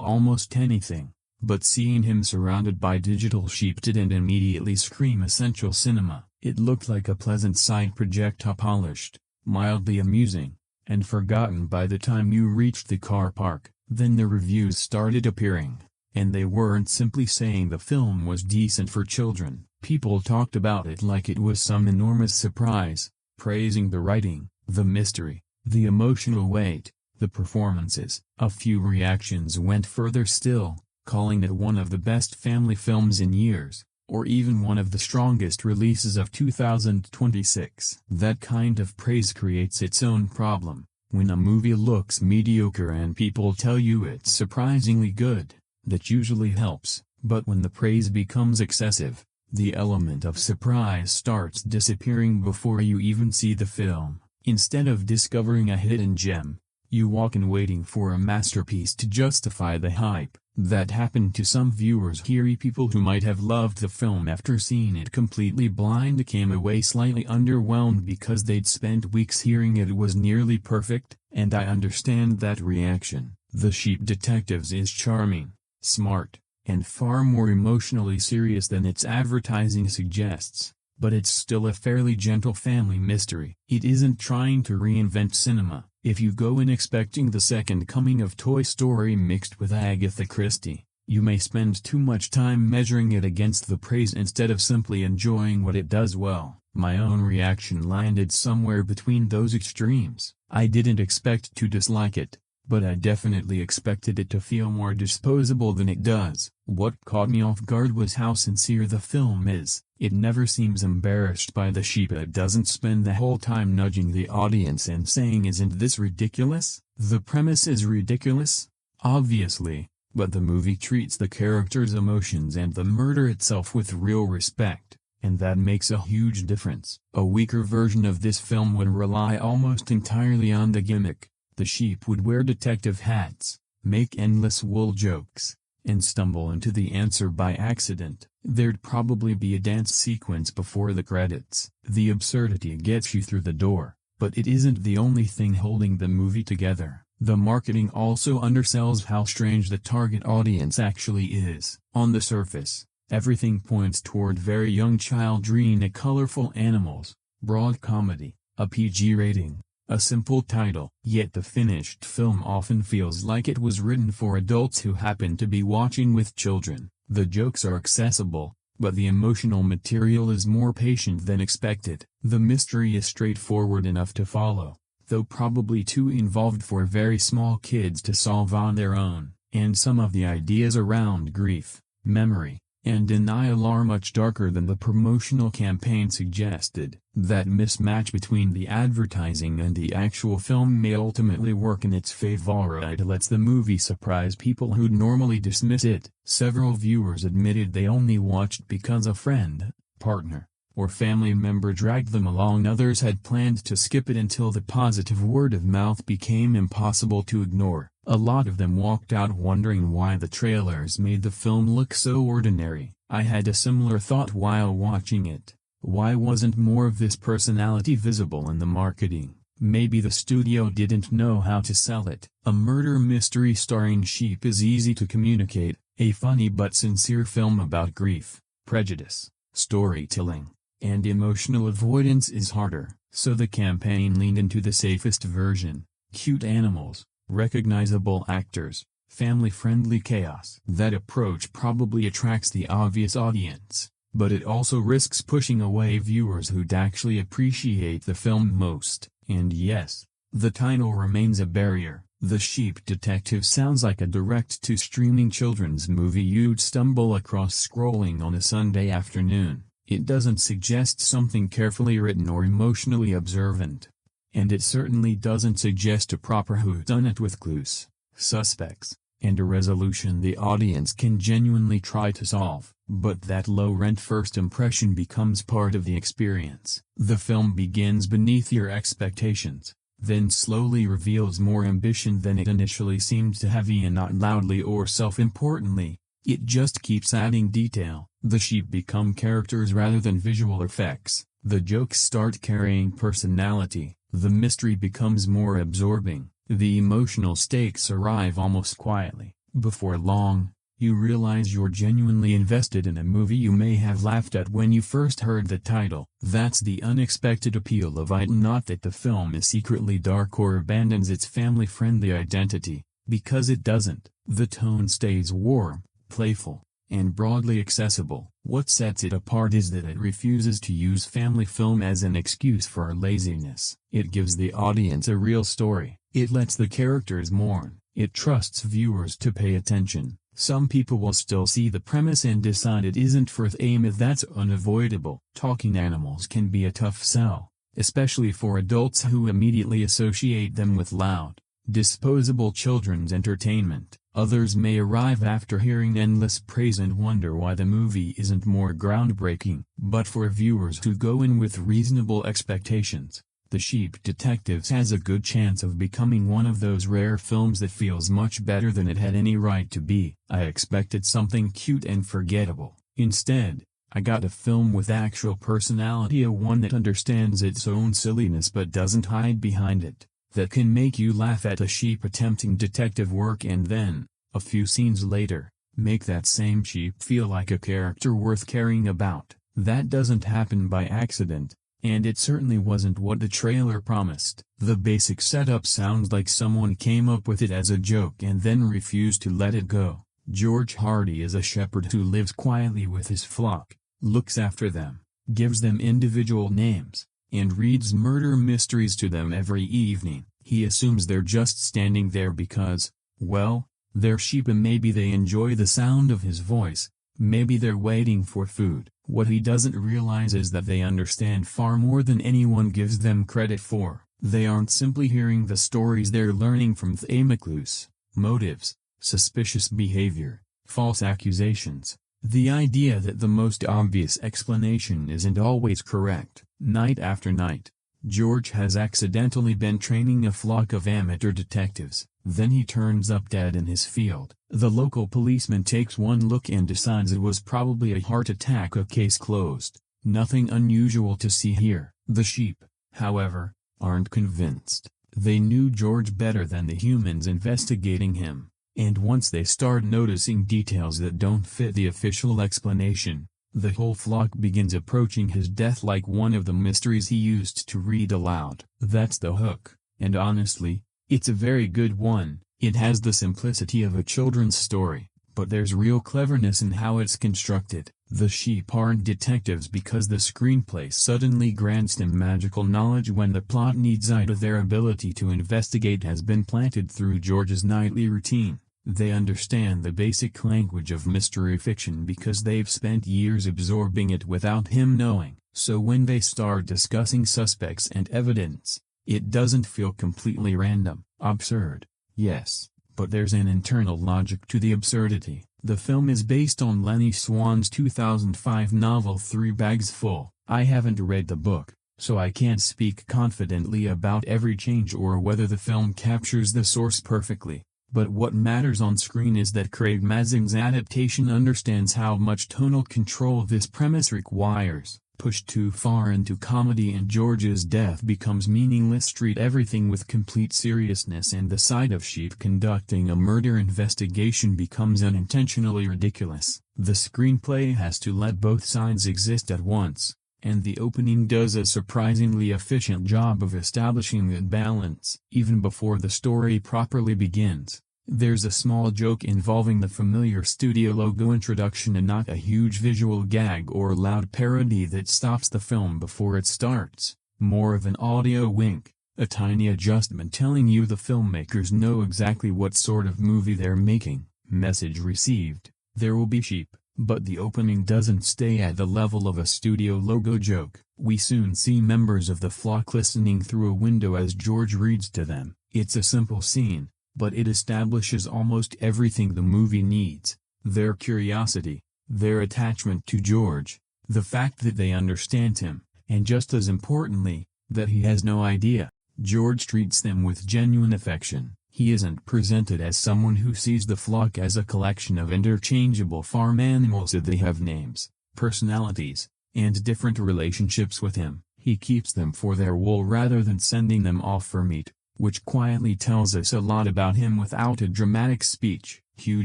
almost anything, but seeing him surrounded by digital sheep didn't immediately scream essential cinema. It looked like a pleasant side project, polished, mildly amusing, and forgotten by the time you reached the car park. Then the reviews started appearing, and they weren't simply saying the film was decent for children. People talked about it like it was some enormous surprise, praising the writing, the mystery, the emotional weight, the performances. A few reactions went further still, calling it one of the best family films in years, or even one of the strongest releases of 2026. That kind of praise creates its own problem. When a movie looks mediocre and people tell you it's surprisingly good, that usually helps, but when the praise becomes excessive, the element of surprise starts disappearing before you even see the film. Instead of discovering a hidden gem, you walk in waiting for a masterpiece to justify the hype. That happened to some viewers here. People who might have loved the film after seeing it completely blind came away slightly underwhelmed because they'd spent weeks hearing it was nearly perfect, and I understand that reaction. The Sheep Detectives is charming, smart, and far more emotionally serious than its advertising suggests, but it's still a fairly gentle family mystery. It isn't trying to reinvent cinema. If you go in expecting the second coming of Toy Story mixed with Agatha Christie, you may spend too much time measuring it against the praise instead of simply enjoying what it does well. My own reaction landed somewhere between those extremes. I didn't expect to dislike it, but I definitely expected it to feel more disposable than it does. What caught me off guard was how sincere the film is. It never seems embarrassed by the sheep. It doesn't spend the whole time nudging the audience and saying, "Isn't this ridiculous?" The premise is ridiculous, obviously, but the movie treats the characters' emotions and the murder itself with real respect, and that makes a huge difference. A weaker version of this film would rely almost entirely on the gimmick. The sheep would wear detective hats, make endless wool jokes, and stumble into the answer by accident. There'd probably be a dance sequence before the credits. The absurdity gets you through the door, but it isn't the only thing holding the movie together. The marketing also undersells how strange the target audience actually is. On the surface, everything points toward very young children, colorful animals, broad comedy, a PG rating, a simple title. Yet the finished film often feels like it was written for adults who happen to be watching with children. The jokes are accessible, but the emotional material is more patient than expected. The mystery is straightforward enough to follow, though probably too involved for very small kids to solve on their own. And some of the ideas around grief, memory, and denial are much darker than the promotional campaign suggested. That mismatch between the advertising and the actual film may ultimately work in its favor. It lets the movie surprise people who'd normally dismiss it. Several viewers admitted they only watched because a friend, partner, or family member dragged them along. Others had planned to skip it until the positive word of mouth became impossible to ignore. A lot of them walked out wondering why the trailers made the film look so ordinary. I had a similar thought while watching it. Why wasn't more of this personality visible in the marketing? Maybe the studio didn't know how to sell it. A murder mystery starring sheep is easy to communicate. A funny but sincere film about grief, prejudice, storytelling, and emotional avoidance is harder. So the campaign leaned into the safest version: cute animals, recognizable actors, family-friendly chaos. That approach probably attracts the obvious audience, but it also risks pushing away viewers who'd actually appreciate the film most. And yes, the title remains a barrier. The Sheep Detective sounds like a direct-to-streaming children's movie you'd stumble across scrolling on a Sunday afternoon. It doesn't suggest something carefully written or emotionally observant. And it certainly doesn't suggest a proper whodunit with clues, suspects, and a resolution the audience can genuinely try to solve. But that low-rent first impression becomes part of the experience. The film begins beneath your expectations, then slowly reveals more ambition than it initially seemed to have, and not loudly or self-importantly. It just keeps adding detail. The sheep become characters rather than visual effects. The jokes start carrying personality. The mystery becomes more absorbing. The emotional stakes arrive almost quietly. Before long, You realize you're genuinely invested in a movie you may have laughed at when you first heard the title. That's the unexpected appeal of it. Not that the film is secretly dark or abandons its family-friendly identity, because it doesn't. The tone stays warm, playful, and broadly accessible. What sets it apart is that it refuses to use family film as an excuse for laziness. It gives the audience a real story. It lets the characters mourn. It trusts viewers to pay attention. Some people will still see the premise and decide it isn't for them. If that's unavoidable. Talking animals can be a tough sell, especially for adults who immediately associate them with loud, disposable children's entertainment. Others may arrive after hearing endless praise and wonder why the movie isn't more groundbreaking. But for viewers who go in with reasonable expectations, The Sheep Detectives has a good chance of becoming one of those rare films that feels much better than it had any right to be. I expected something cute and forgettable. Instead, I got a film with actual personality, a one that understands its own silliness but doesn't hide behind it, that can make you laugh at a sheep attempting detective work and then, a few scenes later, make that same sheep feel like a character worth caring about. That doesn't happen by accident, and it certainly wasn't what the trailer promised. The basic setup sounds like someone came up with it as a joke and then refused to let it go. George Hardy is a shepherd who lives quietly with his flock, looks after them, gives them individual names, and reads murder mysteries to them every evening. He assumes they're just standing there because, well, they're sheep and maybe they enjoy the sound of his voice, maybe they're waiting for food. What he doesn't realize is that they understand far more than anyone gives them credit for. They aren't simply hearing the stories, they're learning from the clues, motives, suspicious behavior, false accusations. The idea that the most obvious explanation isn't always correct. Night after night, George has accidentally been training a flock of amateur detectives. Then he turns up dead in his field. The local policeman takes one look and decides it was probably a heart attack. A case closed. Nothing unusual to see here. The sheep, however, aren't convinced. They knew George better than the humans investigating him, and once they start noticing details that don't fit the official explanation, the whole flock begins approaching his death like one of the mysteries he used to read aloud. That's the hook, and honestly, it's a very good one. It has the simplicity of a children's story, but there's real cleverness in how it's constructed. The sheep aren't detectives because the screenplay suddenly grants them magical knowledge when the plot needs it. Their ability to investigate has been planted through George's nightly routine. They understand the basic language of mystery fiction because they've spent years absorbing it without him knowing. So when they start discussing suspects and evidence, it doesn't feel completely random. Absurd, yes, but there's an internal logic to the absurdity. The film is based on Lenny Swan's 2005 novel 3 Bags Full. I haven't read the book, so I can't speak confidently about every change or whether the film captures the source perfectly. But what matters on screen is that Craig Mazin's adaptation understands how much tonal control this premise requires. Pushed too far into comedy and George's death becomes meaningless. Treat everything with complete seriousness and the sight of sheep conducting a murder investigation becomes unintentionally ridiculous. The screenplay has to let both sides exist at once, and the opening does a surprisingly efficient job of establishing that balance. Even before the story properly begins, there's a small joke involving the familiar studio logo introduction and not a huge visual gag or loud parody that stops the film before it starts. More of an audio wink, a tiny adjustment telling you the filmmakers know exactly what sort of movie they're making. Message received: there will be sheep. But the opening doesn't stay at the level of a studio logo joke. We soon see members of the flock listening through a window as George reads to them. It's a simple scene, but it establishes almost everything the movie needs: their curiosity, their attachment to George, the fact that they understand him, and just as importantly, that he has no idea. George treats them with genuine affection. He isn't presented as someone who sees the flock as a collection of interchangeable farm animals. They have names, personalities, and different relationships with him. He keeps them for their wool rather than sending them off for meat, which quietly tells us a lot about him without a dramatic speech. Hugh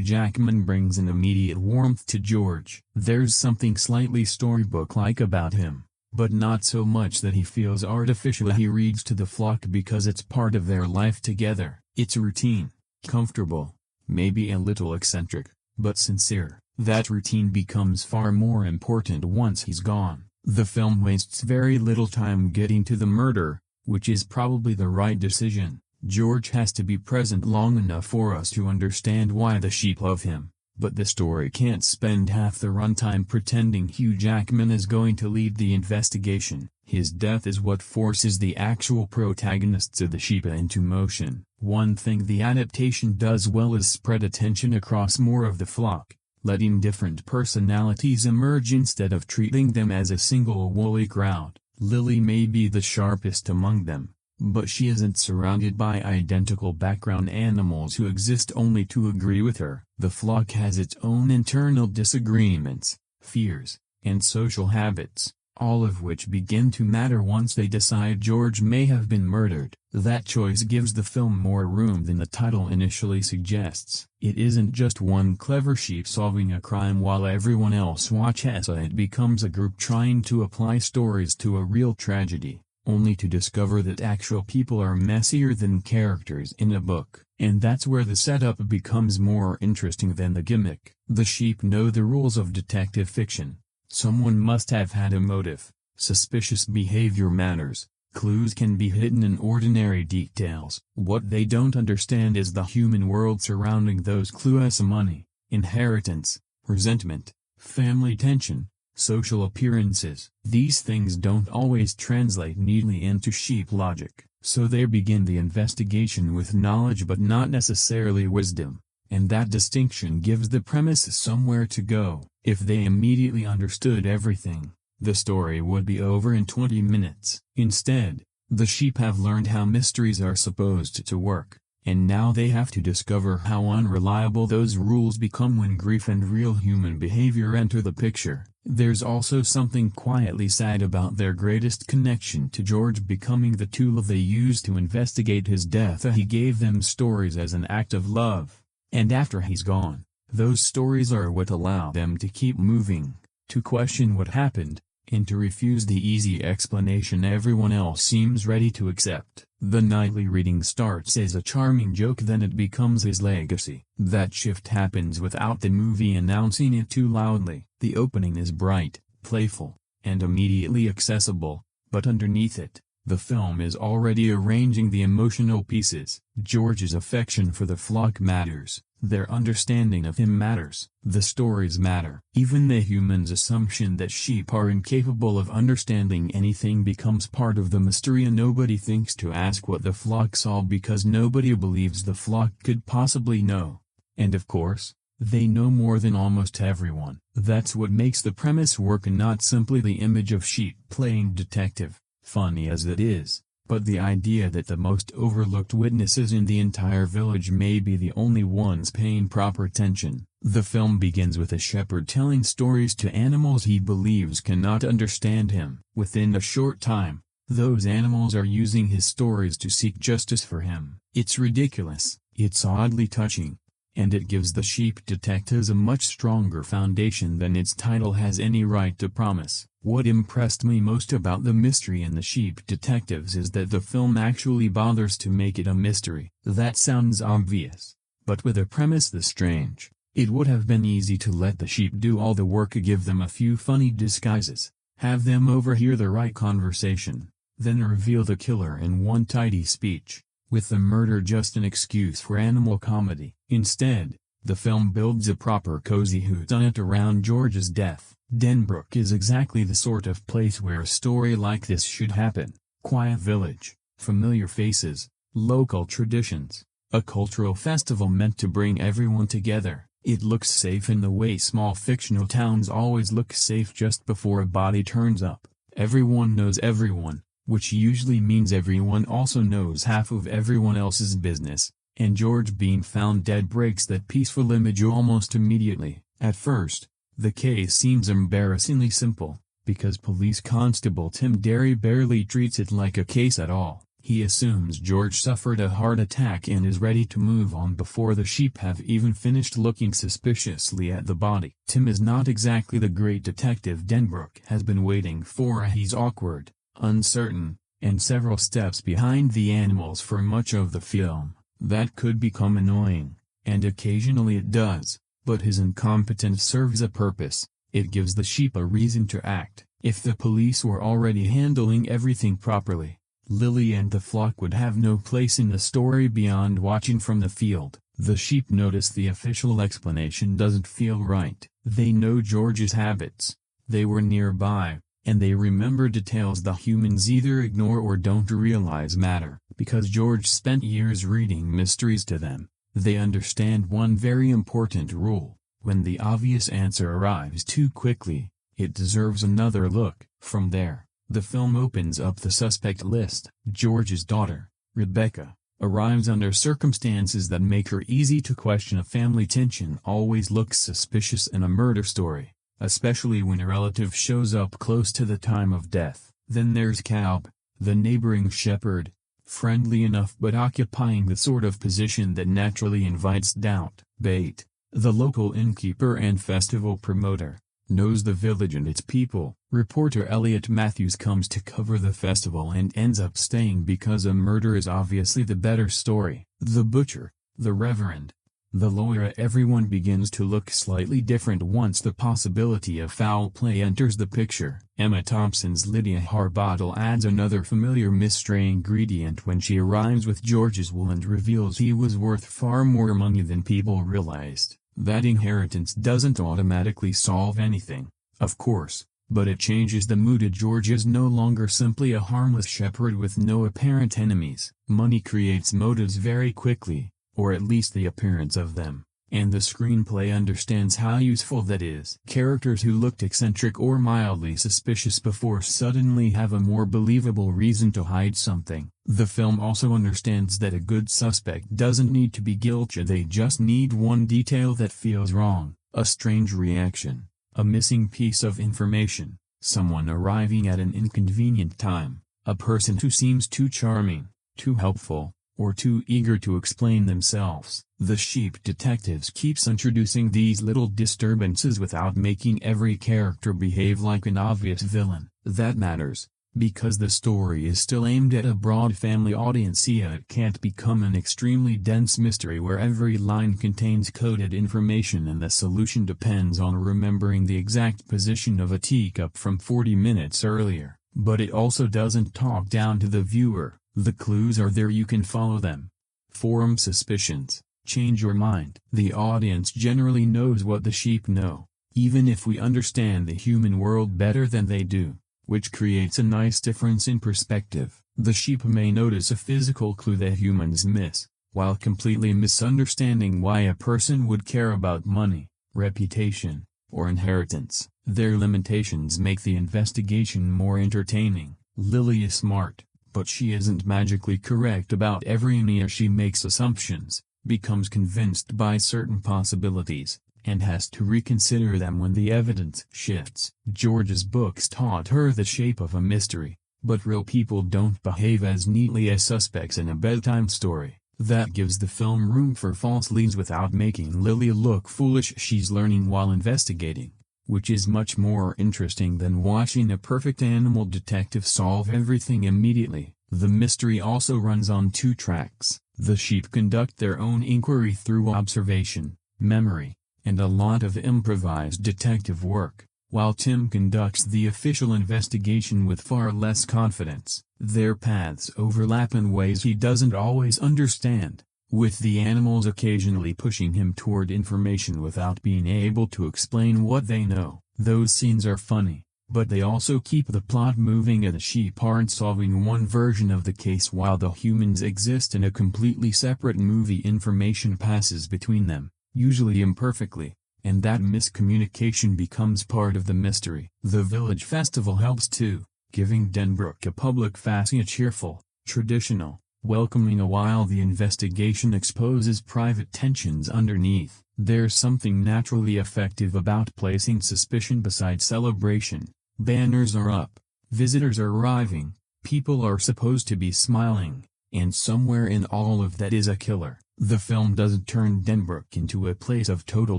Jackman brings an immediate warmth to George. There's something slightly storybook-like about him, but not so much that he feels artificial. He reads to the flock because it's part of their life together. It's routine, comfortable, maybe a little eccentric, but sincere. That routine becomes far more important once he's gone. The film wastes very little time getting to the murder, which is probably the right decision. George has to be present long enough for us to understand why the sheep love him, but the story can't spend half the runtime pretending Hugh Jackman is going to lead the investigation. His death is what forces the actual protagonists of the sheep into motion. One thing the adaptation does well is spread attention across more of the flock, letting different personalities emerge instead of treating them as a single woolly crowd. Lily may be the sharpest among them, but she isn't surrounded by identical background animals who exist only to agree with her. The flock has its own internal disagreements, fears, and social habits, all of which begin to matter once they decide George may have been murdered. That choice gives the film more room than the title initially suggests. It isn't just one clever sheep solving a crime while everyone else watches. It becomes a group trying to apply stories to a real tragedy, only to discover that actual people are messier than characters in a book. And that's where the setup becomes more interesting than the gimmick. The sheep know the rules of detective fiction. Someone must have had a motive. Suspicious behavior matters. Clues can be hidden in ordinary details. What they don't understand is the human world surrounding those clues: money, inheritance, resentment, family tension, social appearances. These things don't always translate neatly into sheep logic, so they begin the investigation with knowledge but not necessarily wisdom, and that distinction gives the premise somewhere to go. If they immediately understood everything, the story would be over in 20 minutes. Instead, the sheep have learned how mysteries are supposed to work, and now they have to discover how unreliable those rules become when grief and real human behavior enter the picture. There's also something quietly sad about their greatest connection to George becoming the tool they used to investigate his death. He gave them stories as an act of love, and after he's gone, those stories are what allow them to keep moving, to question what happened, and to refuse the easy explanation everyone else seems ready to accept. The nightly reading starts as a charming joke, then it becomes his legacy. That shift happens without the movie announcing it too loudly. The opening is bright, playful, and immediately accessible, but underneath it, the film is already arranging the emotional pieces. George's affection for the flock matters. Their understanding of him matters. The stories matter. Even the human's assumption that sheep are incapable of understanding anything becomes part of the mystery, and nobody thinks to ask what the flock saw because nobody believes the flock could possibly know. And of course, they know more than almost everyone. That's what makes the premise work, and not simply the image of sheep playing detective, funny as it is, but the idea that the most overlooked witnesses in the entire village may be the only ones paying proper attention. The film begins with a shepherd telling stories to animals he believes cannot understand him. Within a short time, those animals are using his stories to seek justice for him. It's ridiculous, it's oddly touching, and it gives the sheep detectives a much stronger foundation than its title has any right to promise. What impressed me most about the mystery in the sheep detectives is that the film actually bothers to make it a mystery. That sounds obvious, but with a premise this strange, it would have been easy to let the sheep do all the work, give them a few funny disguises, have them overhear the right conversation, then reveal the killer in one tidy speech, with the murder just an excuse for animal comedy. Instead, the film builds a proper cozy whodunit around George's death. Denbrook is exactly the sort of place where a story like this should happen. Quiet village, familiar faces, local traditions, a cultural festival meant to bring everyone together. It looks safe in the way small fictional towns always look safe just before a body turns up. Everyone knows everyone, which usually means everyone also knows half of everyone else's business, and George being found dead breaks that peaceful image almost immediately. At first, the case seems embarrassingly simple, because Police Constable Tim Derry barely treats it like a case at all. He assumes George suffered a heart attack and is ready to move on before the sheep have even finished looking suspiciously at the body. Tim is not exactly the great detective Denbrook has been waiting for. He's awkward, uncertain, and several steps behind the animals for much of the film. That could become annoying, and occasionally it does, but his incompetence serves a purpose. It gives the sheep a reason to act. If the police were already handling everything properly, Lily and the flock would have no place in the story beyond watching from the field. The sheep notice the official explanation doesn't feel right. They know George's habits, they were nearby, and they remember details the humans either ignore or don't realize matter. Because George spent years reading mysteries to them, they understand one very important rule: when the obvious answer arrives too quickly, it deserves another look. From there, the film opens up the suspect list. George's daughter, Rebecca, arrives under circumstances that make her easy to question. A family tension always looks suspicious in a murder story, especially when a relative shows up close to the time of death. Then there's Calb, the neighboring shepherd, friendly enough but occupying the sort of position that naturally invites doubt. Bate, the local innkeeper and festival promoter, knows the village and its people. Reporter Elliot Matthews comes to cover the festival and ends up staying because a murder is obviously the better story. The butcher, the reverend, the lawyer, everyone begins to look slightly different once the possibility of foul play enters the picture. Emma Thompson's Lydia Harbottle adds another familiar mystery ingredient when she arrives with George's will and reveals he was worth far more money than people realized. That inheritance doesn't automatically solve anything, of course, but it changes the mood. George is no longer simply a harmless shepherd with no apparent enemies. Money creates motives very quickly, or at least the appearance of them, and the screenplay understands how useful that is. Characters who looked eccentric or mildly suspicious before suddenly have a more believable reason to hide something. The film also understands that a good suspect doesn't need to be guilty, they just need one detail that feels wrong, a strange reaction, a missing piece of information, someone arriving at an inconvenient time, a person who seems too charming, too helpful, or too eager to explain themselves. The sheep detectives keeps introducing these little disturbances without making every character behave like an obvious villain. That matters, because the story is still aimed at a broad family audience. It can't become an extremely dense mystery where every line contains coded information and the solution depends on remembering the exact position of a teacup from 40 minutes earlier. But it also doesn't talk down to the viewer. The clues are there, you can follow them. Forum suspicions. Change your mind. The audience generally knows what the sheep know, even if we understand the human world better than they do, which creates a nice difference in perspective. The sheep may notice a physical clue that humans miss, while completely misunderstanding why a person would care about money, reputation, or inheritance. Their limitations make the investigation more entertaining. Lily is smart, but she isn't magically correct about everything. She makes assumptions, becomes convinced by certain possibilities, and has to reconsider them when the evidence shifts. George's books taught her the shape of a mystery, but real people don't behave as neatly as suspects in a bedtime story. That gives the film room for false leads without making Lily look foolish. She's learning while investigating, which is much more interesting than watching a perfect animal detective solve everything immediately. The mystery also runs on two tracks. The sheep conduct their own inquiry through observation, memory, and a lot of improvised detective work, while Tim conducts the official investigation with far less confidence. Their paths overlap in ways he doesn't always understand, with the animals occasionally pushing him toward information without being able to explain what they know. Those scenes are funny, but they also keep the plot moving. The sheep aren't solving one version of the case while the humans exist in a completely separate movie. Information passes between them, usually imperfectly, and that miscommunication becomes part of the mystery. The village festival helps too, giving Denbrook a public face, cheerful, traditional, welcoming, while the investigation exposes private tensions underneath. There's something naturally effective about placing suspicion beside celebration. Banners are up, visitors are arriving, People are supposed to be smiling, and somewhere in all of that is a killer. The film doesn't turn Denbrook into a place of total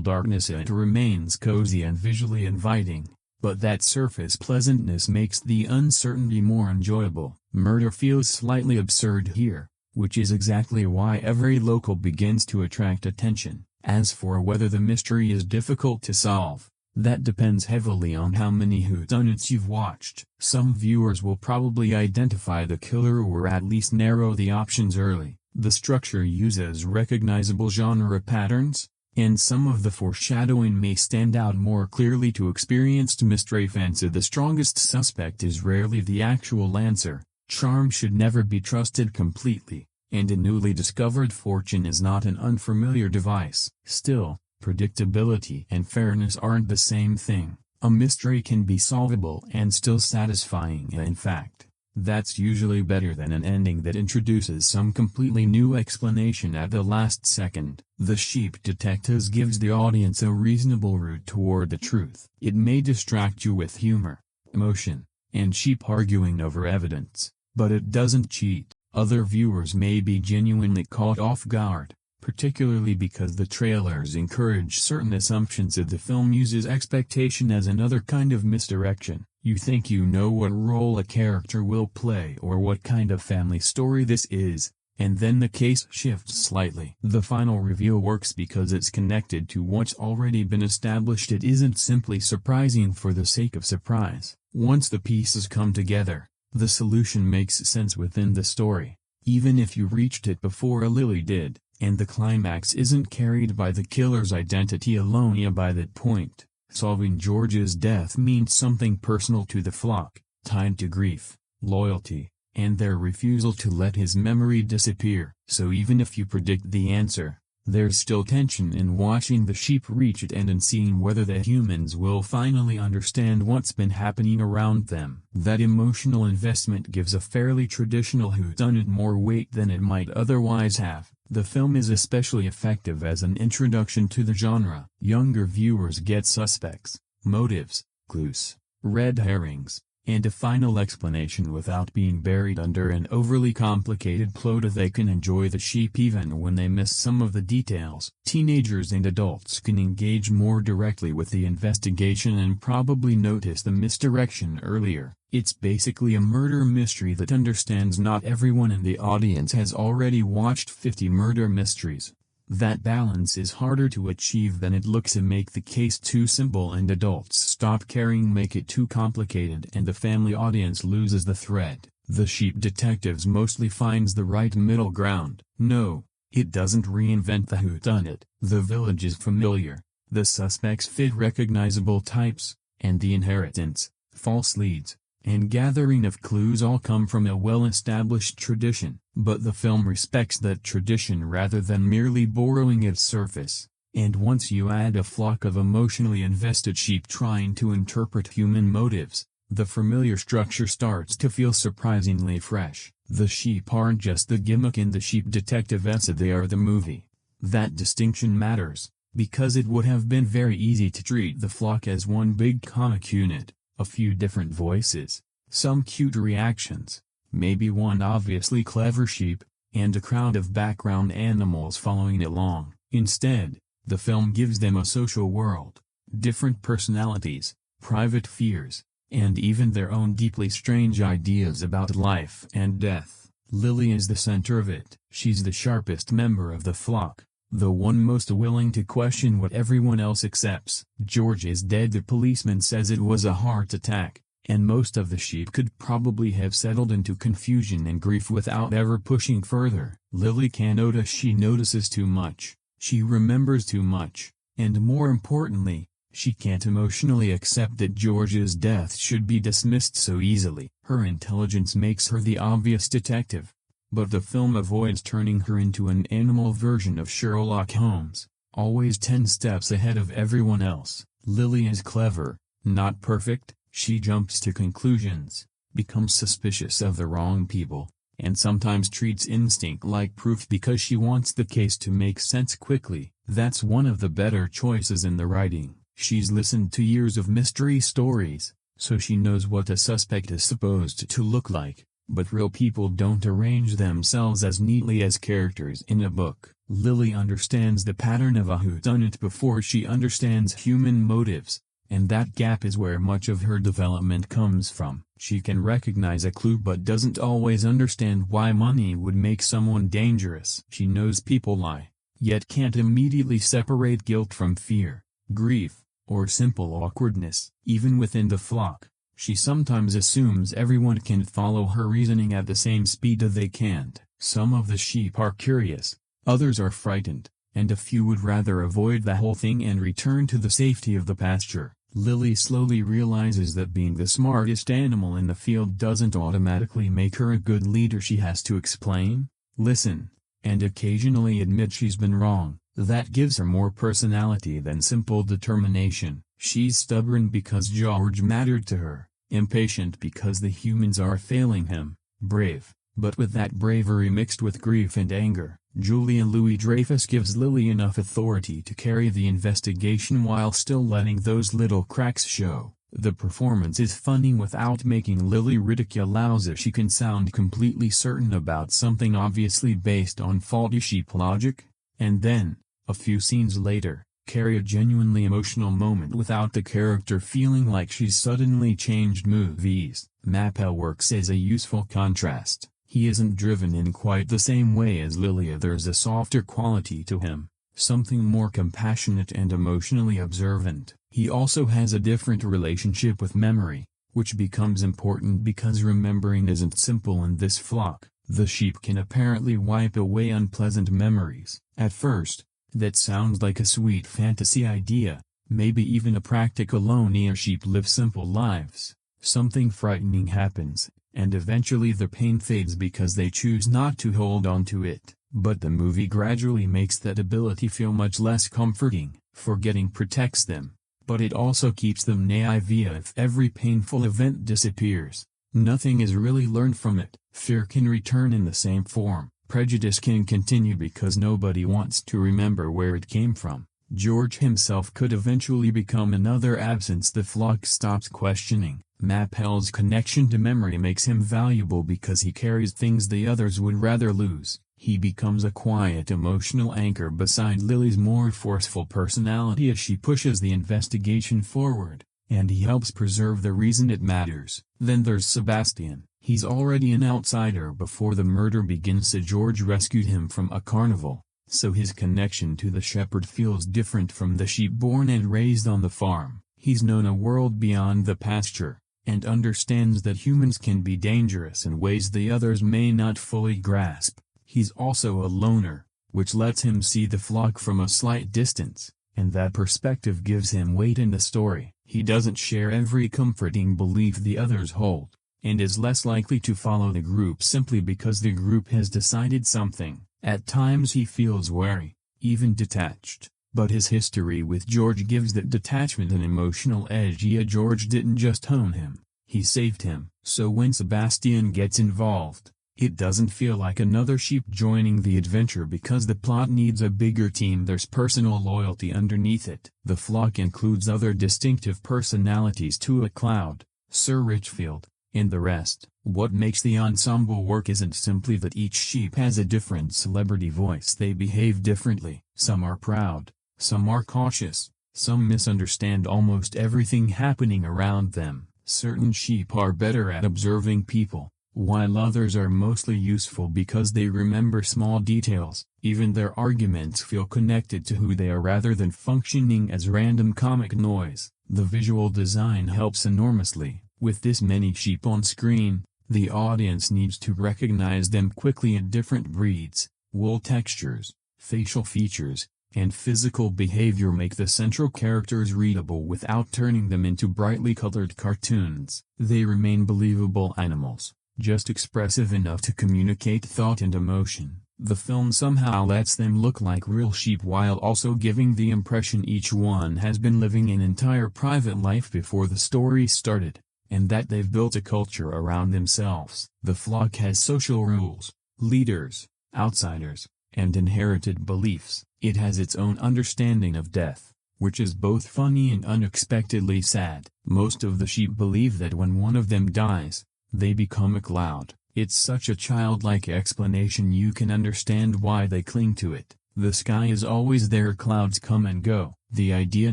darkness. It remains cozy and visually inviting, but that surface pleasantness makes the uncertainty more enjoyable. Murder feels slightly absurd here, which is exactly why every local begins to attract attention. As for whether the mystery is difficult to solve, that depends heavily on how many whodunits you've watched. Some viewers will probably identify the killer or at least narrow the options early. The structure uses recognizable genre patterns, and some of the foreshadowing may stand out more clearly to experienced mystery fans. The strongest suspect is rarely the actual answer. Charm should never be trusted completely, and a newly discovered fortune is not an unfamiliar device. Still, predictability and fairness aren't the same thing. A mystery can be solvable and still satisfying. In fact, that's usually better than an ending that introduces some completely new explanation at the last second. The Sheep Detectives gives the audience a reasonable route toward the truth. It may distract you with humor, emotion, and sheep arguing over evidence, but it doesn't cheat. Other viewers may be genuinely caught off guard, particularly because the trailers encourage certain assumptions. The film uses expectation as another kind of misdirection. You think you know what role a character will play or what kind of family story this is, and then the case shifts slightly. The final reveal works because it's connected to what's already been established. It isn't simply surprising for the sake of surprise. Once the pieces come together, the solution makes sense within the story, even if you reached it before Lily did, and the climax isn't carried by the killer's identity alone. By that point, solving George's death means something personal to the flock, tied to grief, loyalty, and their refusal to let his memory disappear. So even if you predict the answer, there's still tension in watching the sheep reach it and in seeing whether the humans will finally understand what's been happening around them. That emotional investment gives a fairly traditional whodunit more weight than it might otherwise have. The film is especially effective as an introduction to the genre. Younger viewers get suspects, motives, clues, red herrings, and a final explanation without being buried under an overly complicated plot. They can enjoy the sheep even when they miss some of the details. Teenagers and adults can engage more directly with the investigation and probably notice the misdirection earlier. It's basically a murder mystery that understands not everyone in the audience has already watched 50 murder mysteries. That balance is harder to achieve than it looks. To make the case too simple and adults stop caring, make it too complicated and the family audience loses the thread. The Sheep Detectives mostly finds the right middle ground. No, it doesn't reinvent the whodunit. The village is familiar, the suspects fit recognizable types, and the inheritance, false leads, and gathering of clues all come from a well-established tradition. But the film respects that tradition rather than merely borrowing its surface. And once you add a flock of emotionally invested sheep trying to interpret human motives, the familiar structure starts to feel surprisingly fresh. The sheep aren't just the gimmick in The Sheep Detectives, they are the movie. That distinction matters, because it would have been very easy to treat the flock as one big comic unit, a few different voices, some cute reactions, maybe one obviously clever sheep, and a crowd of background animals following along. Instead, the film gives them a social world, different personalities, private fears, and even their own deeply strange ideas about life and death. Lily is the center of it. She's the sharpest member of the flock, the one most willing to question what everyone else accepts. George is dead. The policeman says it was a heart attack, and most of the sheep could probably have settled into confusion and grief without ever pushing further. Lily can't notice. She notices too much, she remembers too much, and more importantly, she can't emotionally accept that George's death should be dismissed so easily. Her intelligence makes her the obvious detective, but the film avoids turning her into an animal version of Sherlock Holmes, always 10 steps ahead of everyone else. Lily is clever, not perfect. She jumps to conclusions, becomes suspicious of the wrong people, and sometimes treats instinct like proof because she wants the case to make sense quickly. That's one of the better choices in the writing. She's listened to years of mystery stories, so she knows what a suspect is supposed to look like, But real people don't arrange themselves as neatly as characters in a book. Lily understands the pattern of a whodunit before she understands human motives, and that gap is where much of her development comes from. She can recognize a clue but doesn't always understand why money would make someone dangerous. She knows people lie, yet can't immediately separate guilt from fear, grief, or simple awkwardness. Even within the flock, she sometimes assumes everyone can follow her reasoning at the same speed they can't. Some of the sheep are curious, others are frightened, and a few would rather avoid the whole thing and return to the safety of the pasture. Lily slowly realizes that being the smartest animal in the field doesn't automatically make her a good leader. She has to explain, listen, and occasionally admit she's been wrong. That gives her more personality than simple determination. She's stubborn because George mattered to her, impatient because the humans are failing him, brave, but with that bravery mixed with grief and anger. Julia Louis-Dreyfus gives Lily enough authority to carry the investigation while still letting those little cracks show. The performance is funny without making Lily ridiculous as she can sound completely certain about something obviously based on faulty sheep logic, and then, a few scenes later, carry a genuinely emotional moment without the character feeling like she's suddenly changed movies. Mappel works as a useful contrast. He isn't driven in quite the same way as Lilia. There's a softer quality to him, something more compassionate and emotionally observant. He also has a different relationship with memory, which becomes important because remembering isn't simple in this flock. The sheep can apparently wipe away unpleasant memories. At first, that sounds like a sweet fantasy idea, maybe even a practical loner. Sheep live simple lives. Something frightening happens, and eventually the pain fades because they choose not to hold on to it. But the movie gradually makes that ability feel much less comforting. Forgetting protects them, but it also keeps them naive if every painful event disappears. Nothing is really learned from it. Fear can return in the same form. Prejudice can continue because nobody wants to remember where it came from. George himself could eventually become another absence the flock stops questioning. Mappel's connection to memory makes him valuable because he carries things the others would rather lose. He becomes a quiet emotional anchor beside Lily's more forceful personality as she pushes the investigation forward, and he helps preserve the reason it matters. Then there's Sebastian. He's already an outsider before the murder begins. George rescued him from a carnival, so his connection to the shepherd feels different from the sheep born and raised on the farm. He's known a world beyond the pasture, and understands that humans can be dangerous in ways the others may not fully grasp. He's also a loner, which lets him see the flock from a slight distance, and that perspective gives him weight in the story. He doesn't share every comforting belief the others hold, and is less likely to follow the group simply because the group has decided something. At times he feels wary, even detached, but his history with George gives that detachment an emotional edge. George didn't just own him, he saved him. So when Sebastian gets involved, it doesn't feel like another sheep joining the adventure because the plot needs a bigger team. There's personal loyalty underneath it. The flock includes other distinctive personalities to a cloud, Sir Richfield, and the rest. What makes the ensemble work isn't simply that each sheep has a different celebrity voice. They behave differently. Some are proud, some are cautious, some misunderstand almost everything happening around them. Certain sheep are better at observing people, while others are mostly useful because they remember small details. Even their arguments feel connected to who they are rather than functioning as random comic noise. The visual design helps enormously. With this many sheep on screen, the audience needs to recognize them quickly in different breeds. Wool textures, facial features, and physical behavior make the central characters readable without turning them into brightly colored cartoons. They remain believable animals, just expressive enough to communicate thought and emotion. The film somehow lets them look like real sheep while also giving the impression each one has been living an entire private life before the story started, and that they've built a culture around themselves. The flock has social rules, leaders, outsiders, and inherited beliefs. It has its own understanding of death, which is both funny and unexpectedly sad. Most of the sheep believe that when one of them dies, they become a cloud. It's such a childlike explanation you can understand why they cling to it. The sky is always there, clouds come and go. The idea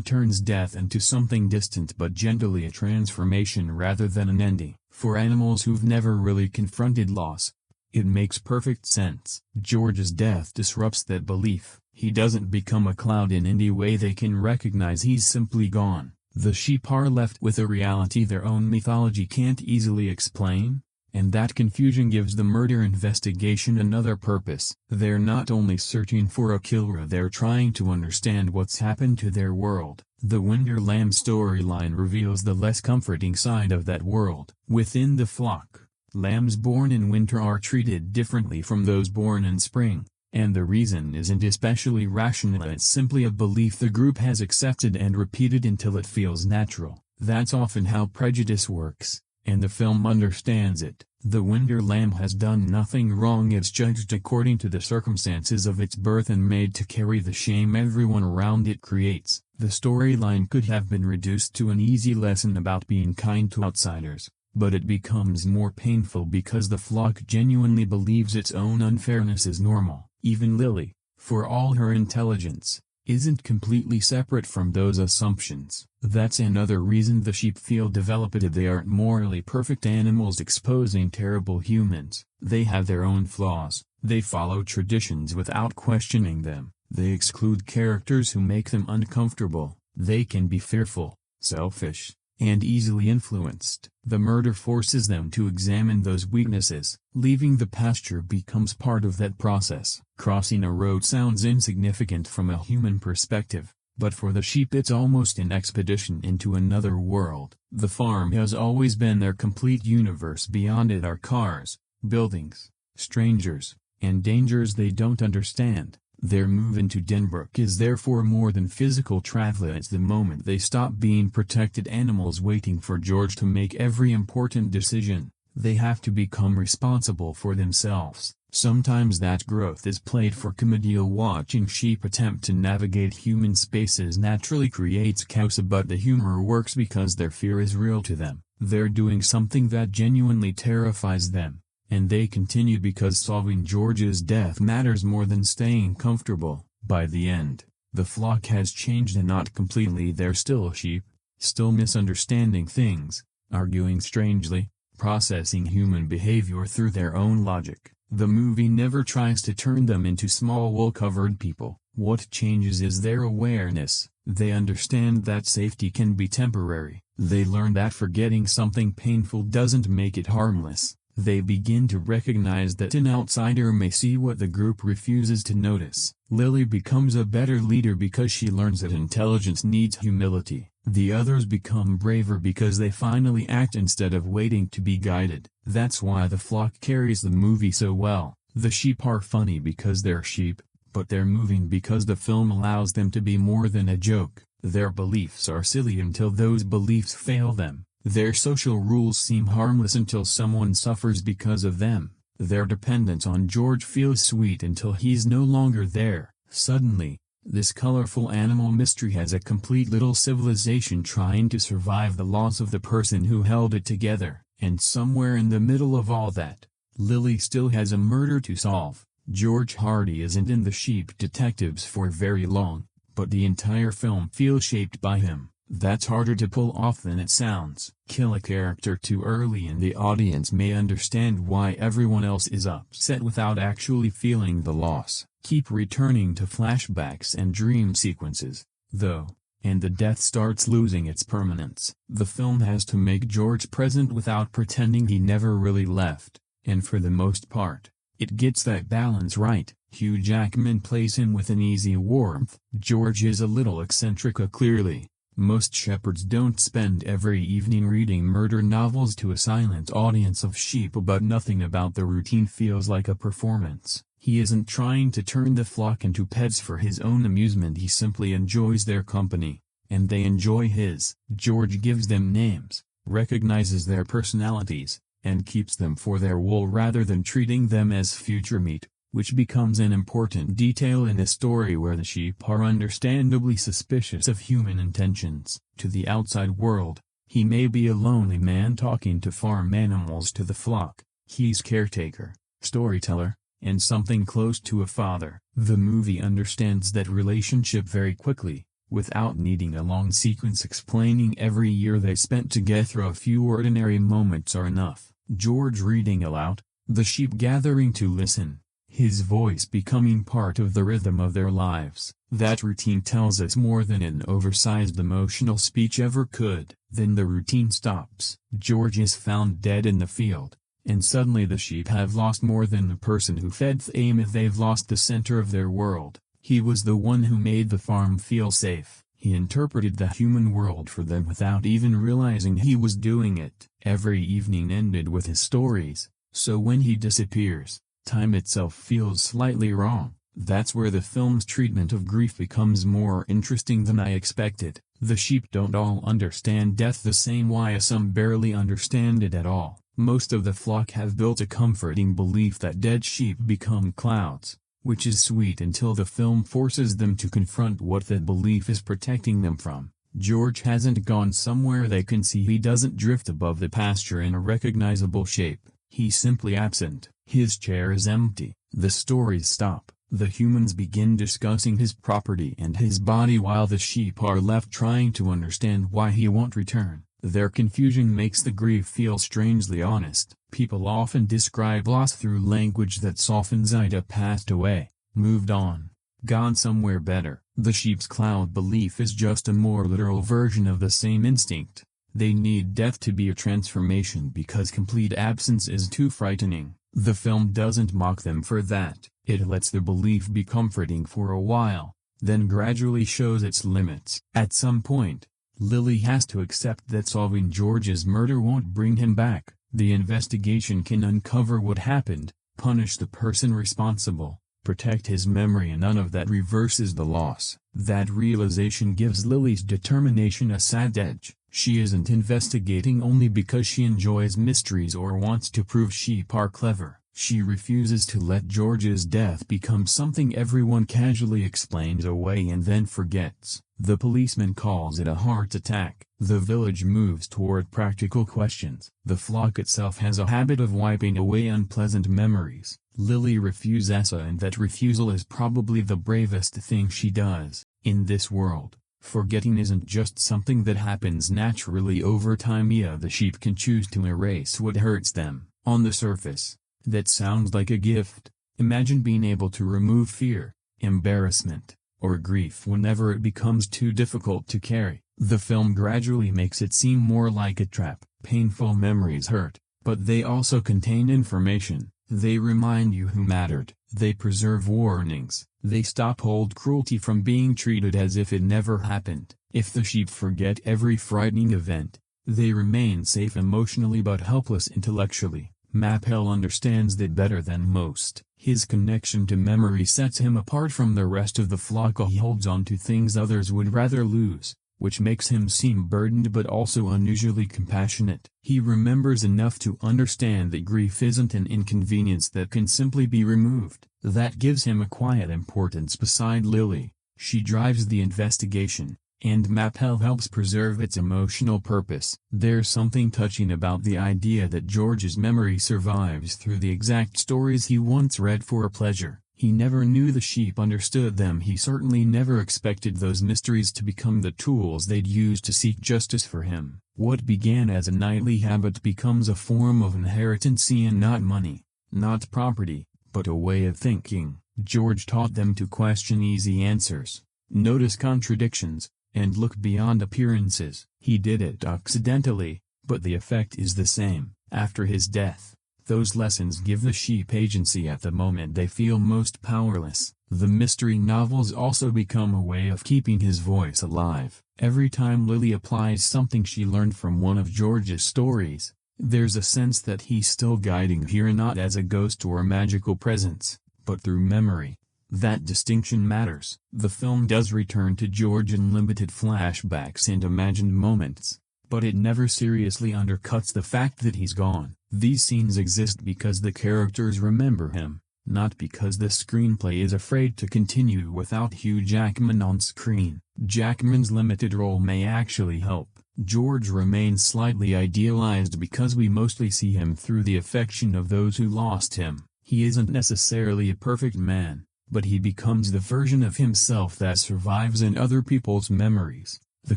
turns death into something distant but gently a transformation rather than an ending. For animals who've never really confronted loss, it makes perfect sense. George's death disrupts that belief. He doesn't become a cloud in any way they can recognize, he's simply gone. The sheep are left with a reality their own mythology can't easily explain, and that confusion gives the murder investigation another purpose. They're not only searching for a killer, they're trying to understand what's happened to their world. The Winter Lamb storyline reveals the less comforting side of that world. Within the flock, lambs born in winter are treated differently from those born in spring, and the reason isn't especially rational, it's simply a belief the group has accepted and repeated until it feels natural. That's often how prejudice works, and the film understands it. The Winter Lamb has done nothing wrong, it's judged according to the circumstances of its birth and made to carry the shame everyone around it creates. The storyline could have been reduced to an easy lesson about being kind to outsiders, but it becomes more painful because the flock genuinely believes its own unfairness is normal. Even Lily, for all her intelligence, isn't completely separate from those assumptions. That's another reason the sheep feel developed. They aren't morally perfect animals exposing terrible humans. They have their own flaws. They follow traditions without questioning them. They exclude characters who make them uncomfortable. They can be fearful, selfish, and easily influenced. The murder forces them to examine those weaknesses. Leaving the pasture becomes part of that process. Crossing a road sounds insignificant from a human perspective, but for the sheep it's almost an expedition into another world. The farm has always been their complete universe. Beyond it are cars, buildings, strangers, and dangers they don't understand. Their move into Denbrook is therefore more than physical travel. It's the moment they stop being protected animals waiting for George to make every important decision. They have to become responsible for themselves. Sometimes that growth is played for comedy. Watching sheep attempt to navigate human spaces naturally creates chaos, but the humor works because their fear is real to them. They're doing something that genuinely terrifies them, and they continue because solving George's death matters more than staying comfortable. By the end, the flock has changed, and not completely. They're still sheep, still misunderstanding things, arguing strangely, processing human behavior through their own logic. The movie never tries to turn them into small wool-covered people. What changes is their awareness. They understand that safety can be temporary. They learn that forgetting something painful doesn't make it harmless. They begin to recognize that an outsider may see what the group refuses to notice. Lily becomes a better leader because she learns that intelligence needs humility. The others become braver because they finally act instead of waiting to be guided. That's why the flock carries the movie so well. The sheep are funny because they're sheep, but they're moving because the film allows them to be more than a joke. Their beliefs are silly until those beliefs fail them. Their social rules seem harmless until someone suffers because of them. Their dependence on George feels sweet until he's no longer there. Suddenly, this colorful animal mystery has a complete little civilization trying to survive the loss of the person who held it together. And somewhere in the middle of all that, Lily still has a murder to solve. George Hardy isn't in The Sheep Detectives for very long, but the entire film feels shaped by him. That's harder to pull off than it sounds. Kill a character too early and the audience may understand why everyone else is upset without actually feeling the loss. Keep returning to flashbacks and dream sequences, though, and the death starts losing its permanence. The film has to make George present without pretending he never really left, and for the most part, it gets that balance right. Hugh Jackman plays him with an easy warmth. George is a little eccentric, clearly. Most shepherds don't spend every evening reading murder novels to a silent audience of sheep, but nothing about the routine feels like a performance. He isn't trying to turn the flock into pets for his own amusement, he simply enjoys their company, and they enjoy his. George gives them names, recognizes their personalities, and keeps them for their wool rather than treating them as future meat, which becomes an important detail in a story where the sheep are understandably suspicious of human intentions. To the outside world, he may be a lonely man talking to farm animals. To the flock, He's caretaker, storyteller, and something close to a father. The movie understands that relationship very quickly, without needing a long sequence explaining every year they spent together. A few ordinary moments are enough. George reading aloud, the sheep gathering to listen, his voice becoming part of the rhythm of their lives. That routine tells us more than an oversized emotional speech ever could. Then the routine stops. George is found dead in the field, and suddenly the sheep have lost more than the person who fed them. They've lost the center of their world. He was the one who made the farm feel safe. He interpreted the human world for them without even realizing he was doing it. Every evening ended with his stories, so when he disappears, time itself feels slightly wrong. That's where the film's treatment of grief becomes more interesting than I expected. The sheep don't all understand death the same way. Some barely understand it at all. Most of the flock have built a comforting belief that dead sheep become clouds, which is sweet until the film forces them to confront what that belief is protecting them from. George hasn't gone somewhere they can see. He doesn't drift above the pasture in a recognizable shape. He's simply absent. His chair is empty. The stories stop. The humans begin discussing his property and his body while the sheep are left trying to understand why he won't return. Their confusion makes the grief feel strangely honest. People often describe loss through language that softens. Ida passed away, moved on, gone somewhere better. The sheep's cloud belief is just a more literal version of the same instinct. They need death to be a transformation because complete absence is too frightening. The film doesn't mock them for that. It lets the belief be comforting for a while, then gradually shows its limits. At some point, Lily has to accept that solving George's murder won't bring him back. The investigation can uncover what happened, punish the person responsible, protect his memory, and none of that reverses the loss. That realization gives Lily's determination a sad edge. She isn't investigating only because she enjoys mysteries or wants to prove sheep are clever. She refuses to let George's death become something everyone casually explains away and then forgets. The policeman calls it a heart attack. The village moves toward practical questions. The flock itself has a habit of wiping away unpleasant memories. Lily refuses, and that refusal is probably the bravest thing she does. In this world, forgetting isn't just something that happens naturally over time. The sheep can choose to erase what hurts them. On the surface, that sounds like a gift. Imagine being able to remove fear, embarrassment, or grief whenever it becomes too difficult to carry. The film gradually makes it seem more like a trap. Painful memories hurt, but they also contain information. They remind you who mattered. They preserve warnings. They stop old cruelty from being treated as if it never happened. If the sheep forget every frightening event, they remain safe emotionally but helpless intellectually. Mappel understands that better than most. His connection to memory sets him apart from the rest of the flock. He holds on to things others would rather lose, which makes him seem burdened but also unusually compassionate. He remembers enough to understand that grief isn't an inconvenience that can simply be removed. That gives him a quiet importance beside Lily. She drives the investigation, and Mappel helps preserve its emotional purpose. There's something touching about the idea that George's memory survives through the exact stories he once read for pleasure. He never knew the sheep understood them. He certainly never expected those mysteries to become the tools they'd use to seek justice for him. What began as a nightly habit becomes a form of inheritance, and not money, not property, but a way of thinking. George taught them to question easy answers, notice contradictions, and look beyond appearances. He did it accidentally, but the effect is the same. After his death, those lessons give the sheep agency at the moment they feel most powerless. The mystery novels also become a way of keeping his voice alive. Every time Lily applies something she learned from one of George's stories, there's a sense that he's still guiding her, not as a ghost or a magical presence, but through memory. That distinction matters. The film does return to George in limited flashbacks and imagined moments, but it never seriously undercuts the fact that he's gone. These scenes exist because the characters remember him, not because the screenplay is afraid to continue without Hugh Jackman on screen. Jackman's limited role may actually help. George remains slightly idealized because we mostly see him through the affection of those who lost him. He isn't necessarily a perfect man, but he becomes the version of himself that survives in other people's memories. The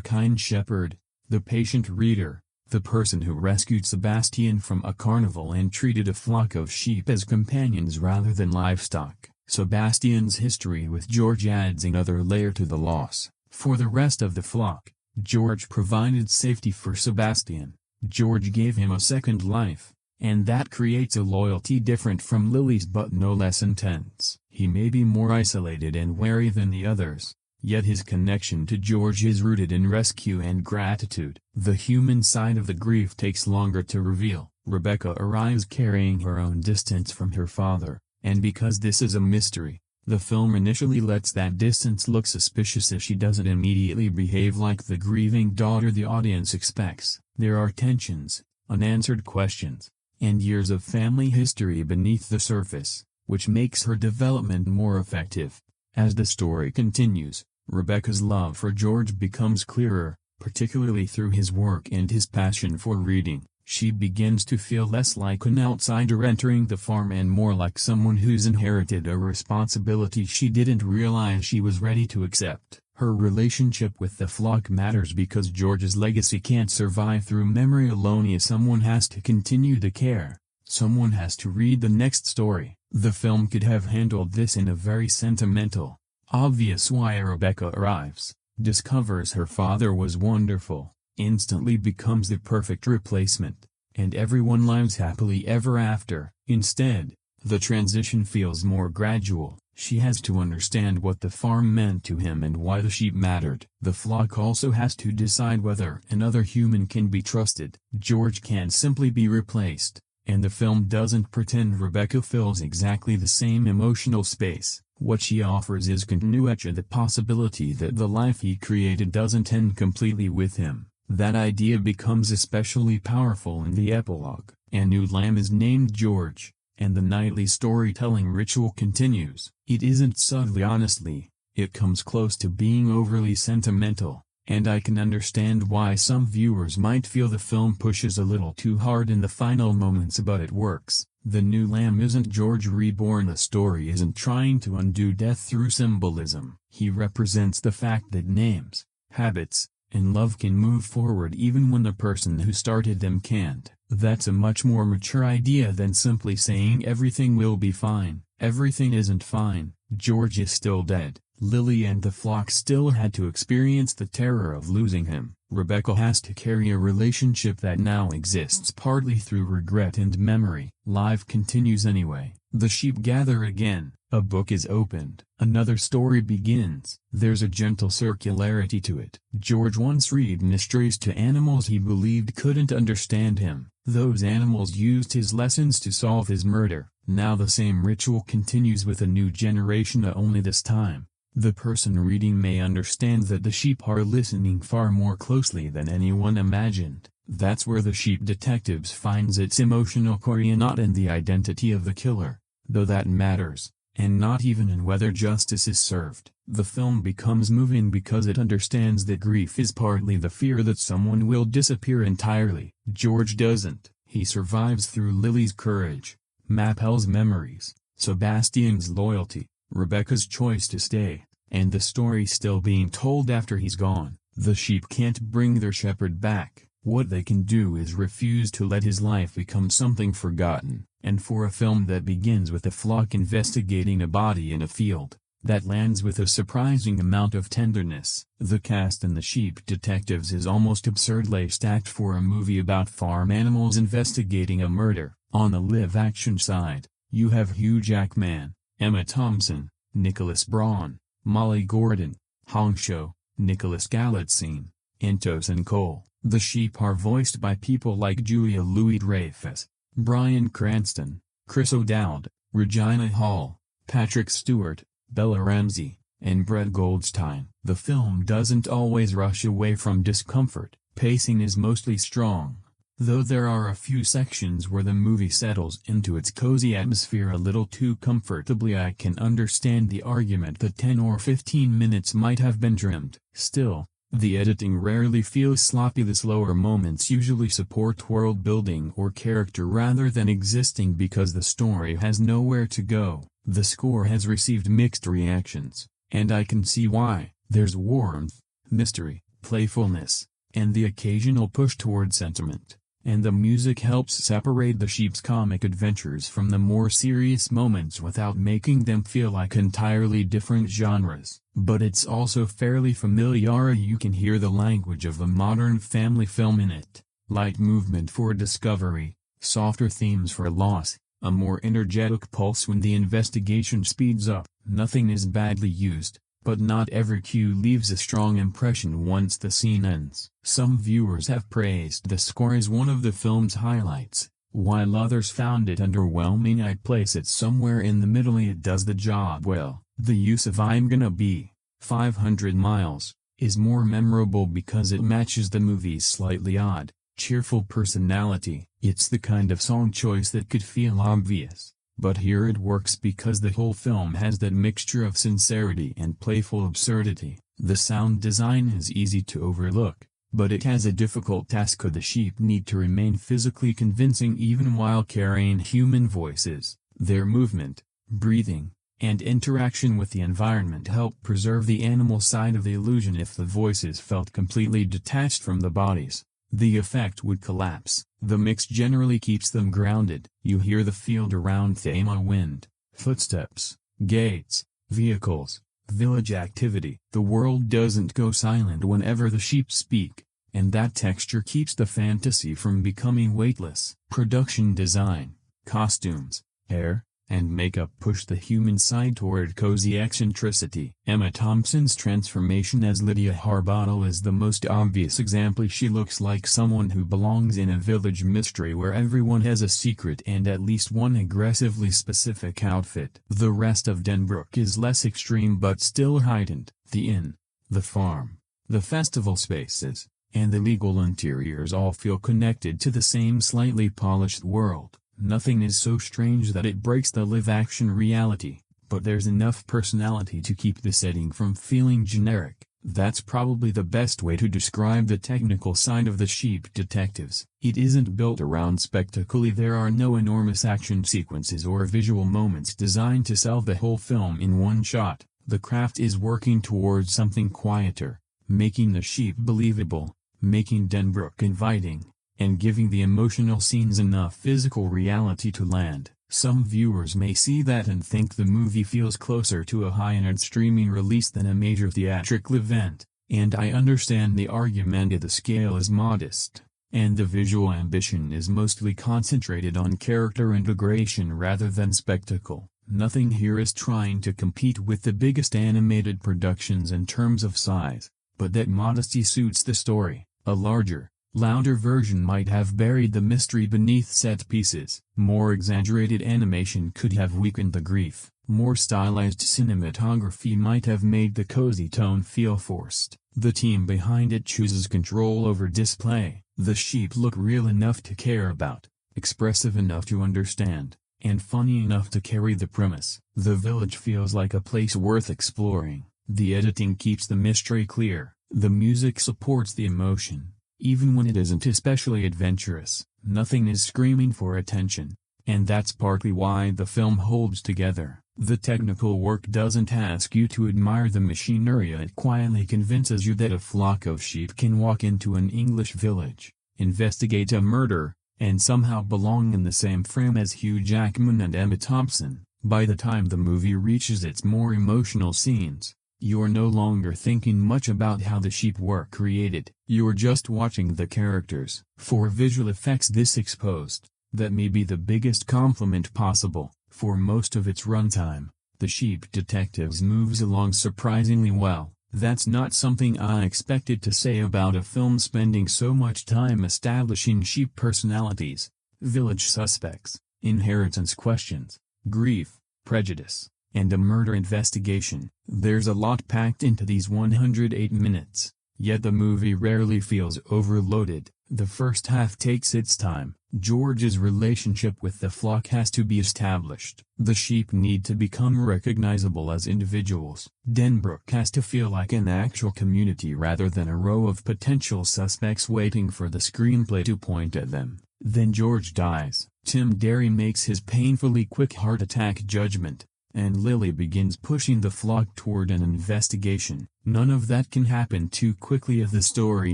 kind shepherd, the patient reader, the person who rescued Sebastian from a carnival and treated a flock of sheep as companions rather than livestock. Sebastian's history with George adds another layer to the loss. For the rest of the flock, George provided safety for Sebastian. George gave him a second life, and that creates a loyalty different from Lily's but no less intense. He may be more isolated and wary than the others, yet his connection to George is rooted in rescue and gratitude. The human side of the grief takes longer to reveal. Rebecca arrives carrying her own distance from her father, and because this is a mystery, the film initially lets that distance look suspicious if she doesn't immediately behave like the grieving daughter the audience expects. There are tensions, unanswered questions, and years of family history beneath the surface, which makes her development more effective. As the story continues, Rebecca's love for George becomes clearer, particularly through his work and his passion for reading. She begins to feel less like an outsider entering the farm and more like someone who's inherited a responsibility she didn't realize she was ready to accept. Her relationship with the flock matters because George's legacy can't survive through memory alone. Someone has to continue the care. Someone has to read the next story. The film could have handled this in a very sentimental, obvious way. Rebecca arrives, discovers her father was wonderful, instantly becomes the perfect replacement, and everyone lives happily ever after. Instead, the transition feels more gradual. She has to understand what the farm meant to him and why the sheep mattered. The flock also has to decide whether another human can be trusted. George can't simply be replaced, and the film doesn't pretend Rebecca fills exactly the same emotional space. What she offers is continuity, the possibility that the life he created doesn't end completely with him. That idea becomes especially powerful in the epilogue. A new lamb is named George, and the nightly storytelling ritual continues. It isn't subtly honestly, it comes close to being overly sentimental, and I can understand why some viewers might feel the film pushes a little too hard in the final moments, but it works. The new lamb isn't George reborn. The story isn't trying to undo death through symbolism. He represents the fact that names, habits, and love can move forward even when the person who started them can't. That's a much more mature idea than simply saying everything will be fine. Everything isn't fine. George is still dead. Lily and the flock still had to experience the terror of losing him. Rebecca has to carry a relationship that now exists partly through regret and memory. Life continues anyway. The sheep gather again. A book is opened. Another story begins. There's a gentle circularity to it. George once read mysteries to animals he believed couldn't understand him. Those animals used his lessons to solve his murder. Now the same ritual continues with a new generation, only this time, the person reading may understand that the sheep are listening far more closely than anyone imagined. That's where the Sheep Detectives finds its emotional core, not in the identity of the killer, though that matters, and not even in whether justice is served. The film becomes moving because it understands that grief is partly the fear that someone will disappear entirely. George doesn't. He survives through Lily's courage, Mapel's memories, Sebastian's loyalty, Rebecca's choice to stay, and the story still being told after he's gone. The sheep can't bring their shepherd back. What they can do is refuse to let his life become something forgotten. And for a film that begins with a flock investigating a body in a field, that lands with a surprising amount of tenderness. The cast in The Sheep Detectives is almost absurdly stacked for a movie about farm animals investigating a murder. On the live-action side, you have Hugh Jackman, Emma Thompson, Nicholas Braun, Molly Gordon, Hong Shou, Nicholas Galitzine, and Tosin Cole. The sheep are voiced by people like Julia Louis-Dreyfus, Bryan Cranston, Chris O'Dowd, Regina Hall, Patrick Stewart, Bella Ramsey, and Brett Goldstein. The film doesn't always rush away from discomfort. Pacing is mostly strong, though there are a few sections where the movie settles into its cozy atmosphere a little too comfortably. I can understand the argument that 10 or 15 minutes might have been trimmed. Still, The editing rarely feels sloppy. The slower moments usually support world building or character rather than existing because the story has nowhere to go. The score has received mixed reactions, and I can see why. There's warmth, mystery, playfulness, and the occasional push toward sentiment, and the music helps separate the sheep's comic adventures from the more serious moments without making them feel like entirely different genres. But it's also fairly familiar. You can hear the language of a modern family film in it. Light movement for discovery, softer themes for loss, a more energetic pulse when the investigation speeds up. Nothing is badly used, but not every cue leaves a strong impression once the scene ends. Some viewers have praised the score as one of the film's highlights, while others found it underwhelming. I'd place it somewhere in the middle. It does the job well. The use of "I'm Gonna Be 500 Miles" is more memorable because it matches the movie's slightly odd, cheerful personality. It's the kind of song choice that could feel obvious, but here it works because the whole film has that mixture of sincerity and playful absurdity. The sound design is easy to overlook, but it has a difficult task. The sheep need to remain physically convincing even while carrying human voices. Their movement, breathing, and interaction with the environment help preserve the animal side of the illusion. If the voices felt completely detached from the bodies, the effect would collapse. The mix generally keeps them grounded. You hear the field around them, wind, footsteps, gates, vehicles, village activity. The world doesn't go silent whenever the sheep speak, and that texture keeps the fantasy from becoming weightless. Production design, costumes, hair, and makeup push the human side toward cozy eccentricity. Emma Thompson's transformation as Lydia Harbottle is the most obvious example. She looks like someone who belongs in a village mystery where everyone has a secret and at least one aggressively specific outfit. The rest of Denbrook is less extreme but still heightened. The inn, the farm, the festival spaces, and the legal interiors all feel connected to the same slightly polished world. Nothing is so strange that it breaks the live-action reality, but there's enough personality to keep the setting from feeling generic. That's probably the best way to describe the technical side of the Sheep Detectives. It isn't built around spectacle. There are no enormous action sequences or visual moments designed to sell the whole film in one shot. The craft is working towards something quieter, making the sheep believable, making Denbrook inviting, and giving the emotional scenes enough physical reality to land. Some viewers may see that and think the movie feels closer to a high-end streaming release than a major theatrical event, and I understand the argument. The scale is modest, and the visual ambition is mostly concentrated on character integration rather than spectacle. Nothing here is trying to compete with the biggest animated productions in terms of size, but that modesty suits the story. A larger, louder version might have buried the mystery beneath set pieces. More exaggerated animation could have weakened the grief. More stylized cinematography might have made the cozy tone feel forced. The team behind it chooses control over display. The sheep look real enough to care about, expressive enough to understand, and funny enough to carry the premise. The village feels like a place worth exploring. The editing keeps the mystery clear. The music supports the emotion, even when it isn't especially adventurous. Nothing is screaming for attention, and that's partly why the film holds together. The technical work doesn't ask you to admire the machinery. It quietly convinces you that a flock of sheep can walk into an English village, investigate a murder, and somehow belong in the same frame as Hugh Jackman and Emma Thompson. By the time the movie reaches its more emotional scenes, you're no longer thinking much about how the sheep were created. You're just watching the characters. For visual effects this exposed, that may be the biggest compliment possible. For most of its runtime, The Sheep Detectives moves along surprisingly well. That's not something I expected to say about a film spending so much time establishing sheep personalities, village suspects, inheritance questions, grief, prejudice, and a murder investigation. There's a lot packed into these 108 minutes, yet the movie rarely feels overloaded. The first half takes its time. George's relationship with the flock has to be established. The sheep need to become recognizable as individuals. Denbrook has to feel like an actual community rather than a row of potential suspects waiting for the screenplay to point at them. Then George dies. Tim Derry makes his painfully quick heart attack judgment, and Lily begins pushing the flock toward an investigation. None of that can happen too quickly if the story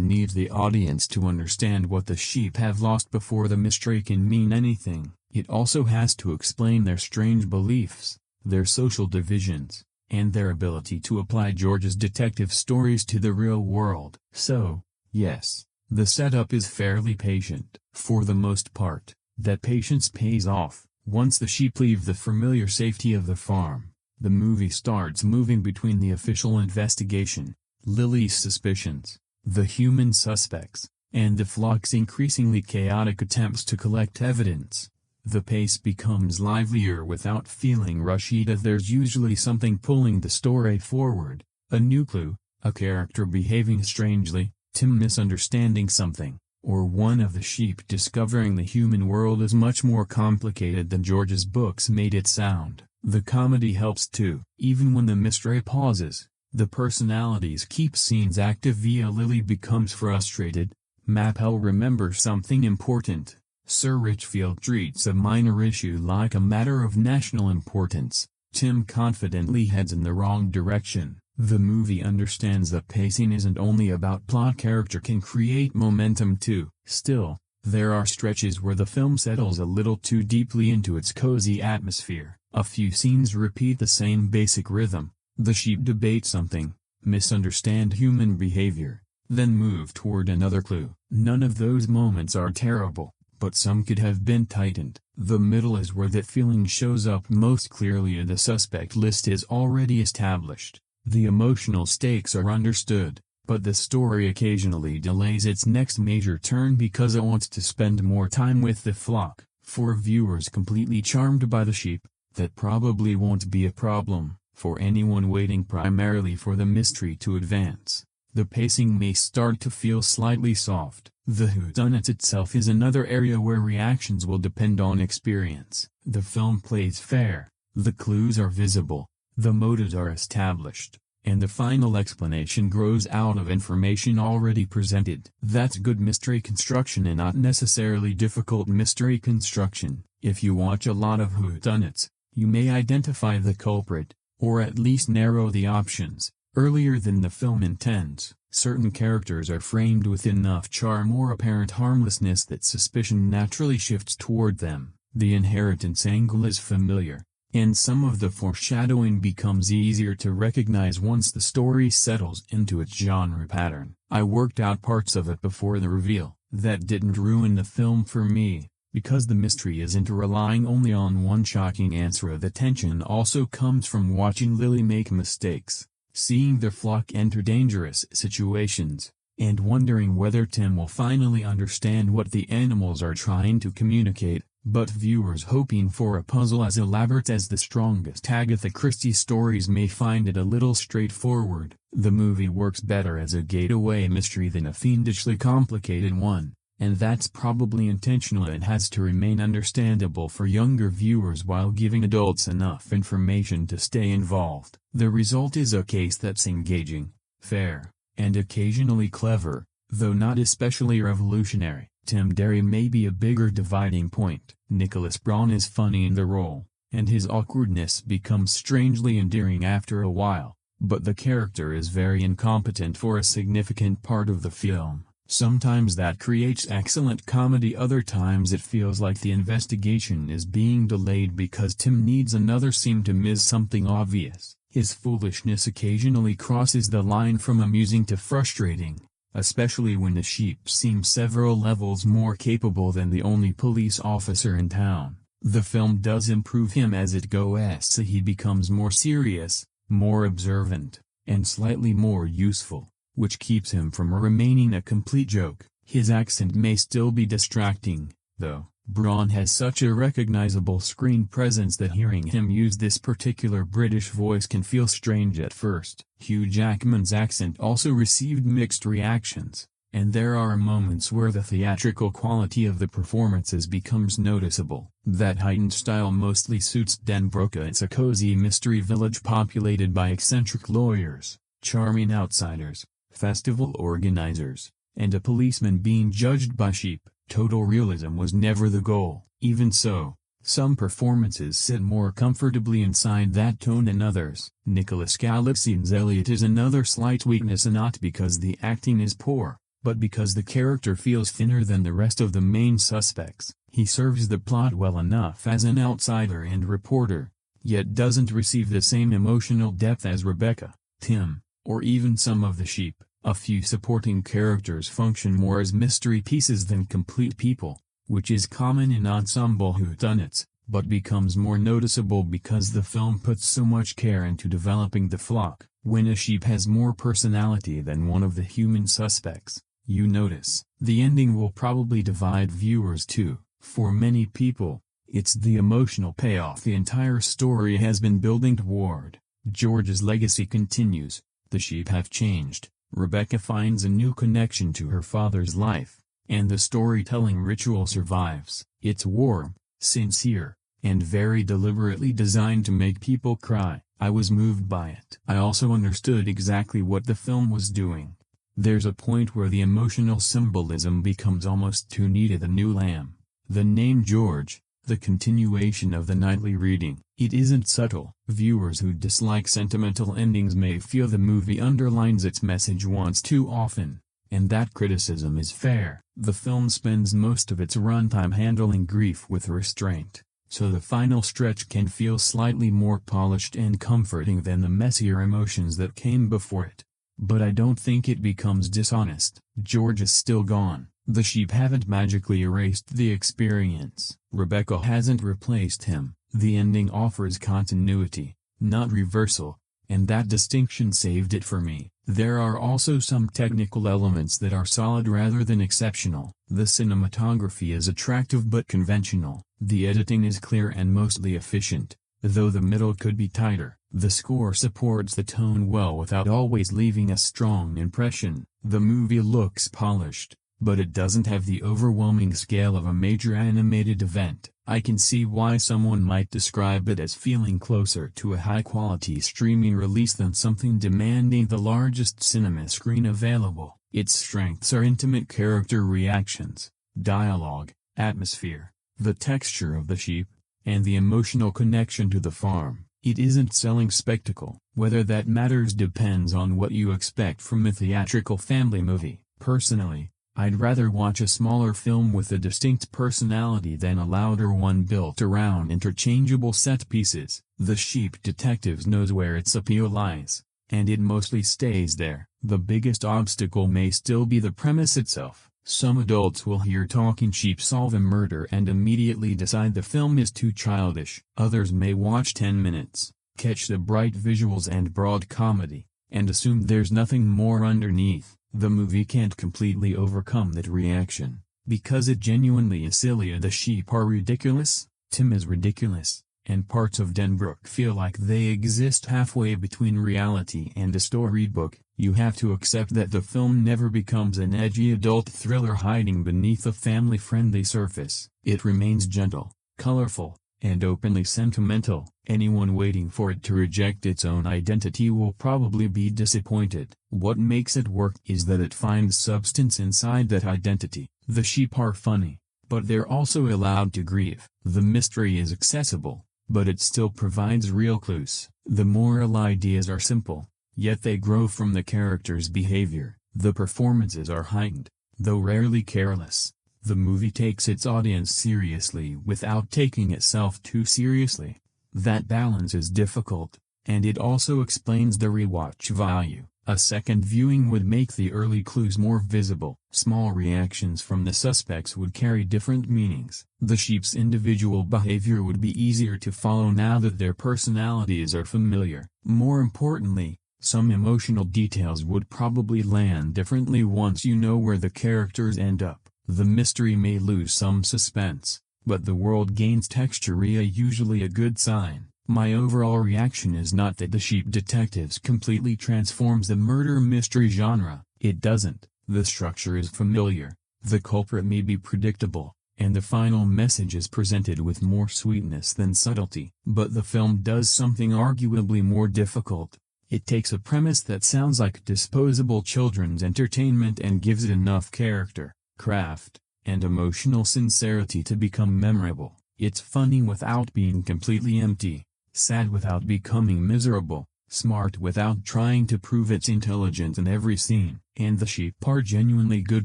needs the audience to understand what the sheep have lost before the mystery can mean anything. It also has to explain their strange beliefs, their social divisions, and their ability to apply George's detective stories to the real world. So, yes, the setup is fairly patient. For the most part, that patience pays off. Once the sheep leave the familiar safety of the farm, the movie starts moving between the official investigation, Lily's suspicions, the human suspects, and the flock's increasingly chaotic attempts to collect evidence. The pace becomes livelier without feeling rushed, as there's usually something pulling the story forward, a new clue, a character behaving strangely, Tim misunderstanding something, or one of the sheep discovering the human world is much more complicated than George's books made it sound. The comedy helps too. Even when the mystery pauses, the personalities keep scenes active via Lily becomes frustrated, Mappel remembers something important, Sir Richfield treats a minor issue like a matter of national importance, Tim confidently heads in the wrong direction. The movie understands that pacing isn't only about plot, character can create momentum too. Still, there are stretches where the film settles a little too deeply into its cozy atmosphere. A few scenes repeat the same basic rhythm. The sheep debate something, misunderstand human behavior, then move toward another clue. None of those moments are terrible, but some could have been tightened. The middle is where that feeling shows up most clearly, and the suspect list is already established. The emotional stakes are understood, but the story occasionally delays its next major turn because it wants to spend more time with the flock. For viewers completely charmed by the sheep, that probably won't be a problem. For anyone waiting primarily for the mystery to advance, the pacing may start to feel slightly soft. The whodunit itself is another area where reactions will depend on experience. The film plays fair, the clues are visible, the motives are established, and the final explanation grows out of information already presented. That's good mystery construction and not necessarily difficult mystery construction. If you watch a lot of whodunits, you may identify the culprit, or at least narrow the options, earlier than the film intends. Certain characters are framed with enough charm or apparent harmlessness that suspicion naturally shifts toward them. The inheritance angle is familiar, and some of the foreshadowing becomes easier to recognize once the story settles into its genre pattern. I worked out parts of it before the reveal. That didn't ruin the film for me, because the mystery isn't relying only on one shocking answer. The tension also comes from watching Lily make mistakes, seeing the flock enter dangerous situations, and wondering whether Tim will finally understand what the animals are trying to communicate. But viewers hoping for a puzzle as elaborate as the strongest Agatha Christie stories may find it a little straightforward. The movie works better as a gateway mystery than a fiendishly complicated one, and that's probably intentional. It has to remain understandable for younger viewers while giving adults enough information to stay involved. The result is a case that's engaging, fair, and occasionally clever, though not especially revolutionary. Tim Derry may be a bigger dividing point. Nicholas Braun is funny in the role, and his awkwardness becomes strangely endearing after a while, but the character is very incompetent for a significant part of the film. Sometimes that creates excellent comedy, other times it feels like the investigation is being delayed because Tim needs another scene to miss something obvious. His foolishness occasionally crosses the line from amusing to frustrating, especially when the sheep seem several levels more capable than the only police officer in town. The film does improve him as it goes. He becomes more serious, more observant, and slightly more useful, which keeps him from remaining a complete joke. His accent may still be distracting, though. Braun has such a recognizable screen presence that hearing him use this particular British voice can feel strange at first. Hugh Jackman's accent also received mixed reactions. and there are moments where the theatrical quality of the performances becomes noticeable. That heightened style mostly suits Den Broeke. It's a cozy mystery village populated by eccentric lawyers, charming outsiders, festival organizers, and a policeman being judged by sheep. Total realism was never the goal. Even so, some performances sit more comfortably inside that tone than others. Nicholas Galitzion's Elliot is another slight weakness, and not because the acting is poor, but because the character feels thinner than the rest of the main suspects. He serves the plot well enough as an outsider and reporter, yet doesn't receive the same emotional depth as Rebecca, Tim, or even some of the sheep. A few supporting characters function more as mystery pieces than complete people, which is common in ensemble whodunits, but becomes more noticeable because the film puts so much care into developing the flock. When a sheep has more personality than one of the human suspects, you notice. The ending will probably divide viewers too. For many people, it's the emotional payoff the entire story has been building toward. George's legacy continues. The sheep have changed. Rebecca finds a new connection to her father's life, and the storytelling ritual survives. It's warm, sincere, and very deliberately designed to make people cry. I was moved by it. I also understood exactly what the film was doing. There's a point where the emotional symbolism becomes almost too neat. The new lamb, the name George, the continuation of the nightly reading. It isn't subtle. Viewers who dislike sentimental endings may feel the movie underlines its message once too often, and that criticism is fair. The film spends most of its runtime handling grief with restraint, so the final stretch can feel slightly more polished and comforting than the messier emotions that came before it. But I don't think it becomes dishonest. George is still gone. The sheep haven't magically erased the experience. Rebecca hasn't replaced him. The ending offers continuity, not reversal, and that distinction saved it for me. There are also some technical elements that are solid rather than exceptional. The cinematography is attractive but conventional. The editing is clear and mostly efficient, though the middle could be tighter. The score supports the tone well without always leaving a strong impression. The movie looks polished, but it doesn't have the overwhelming scale of a major animated event. I can see why someone might describe it as feeling closer to a high-quality streaming release than something demanding the largest cinema screen available. Its strengths are intimate character reactions, dialogue, atmosphere, the texture of the sheep, and the emotional connection to the farm. It isn't selling spectacle. Whether that matters depends on what you expect from a theatrical family movie. Personally, I'd rather watch a smaller film with a distinct personality than a louder one built around interchangeable set pieces. The Sheep Detectives knows where its appeal lies, and it mostly stays there. The biggest obstacle may still be the premise itself. Some adults will hear talking sheep solve a murder and immediately decide the film is too childish. Others may watch 10 minutes, catch the bright visuals and broad comedy, and assume there's nothing more underneath. The movie can't completely overcome that reaction, because it genuinely is silly. The sheep are ridiculous, Tim is ridiculous, and parts of Den Broeke feel like they exist halfway between reality and a storybook. You have to accept that the film never becomes an edgy adult thriller hiding beneath a family-friendly surface. It remains gentle, colorful, and openly sentimental. Anyone waiting for it to reject its own identity will probably be disappointed. What makes it work is that it finds substance inside that identity. The sheep are funny, but they're also allowed to grieve. The mystery is accessible, but it still provides real clues. The moral ideas are simple, yet they grow from the characters' behavior. The performances are heightened, though rarely careless. The movie takes its audience seriously without taking itself too seriously. That balance is difficult, and it also explains the rewatch value. A second viewing would make the early clues more visible. Small reactions from the suspects would carry different meanings. The sheep's individual behavior would be easier to follow now that their personalities are familiar. More importantly, some emotional details would probably land differently once you know where the characters end up. The mystery may lose some suspense, but the world gains texture, usually a good sign. My overall reaction is not that The Sheep Detectives completely transforms the murder mystery genre. It doesn't. The structure is familiar, the culprit may be predictable, and the final message is presented with more sweetness than subtlety. But the film does something arguably more difficult. It takes a premise that sounds like disposable children's entertainment and gives it enough character, craft, and emotional sincerity to become memorable. It's funny without being completely empty, sad without becoming miserable, smart without trying to prove it's intelligent in every scene. And the sheep are genuinely good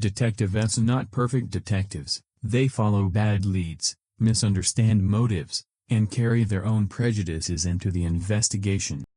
detectives, not perfect detectives. They follow bad leads, misunderstand motives, and carry their own prejudices into the investigation.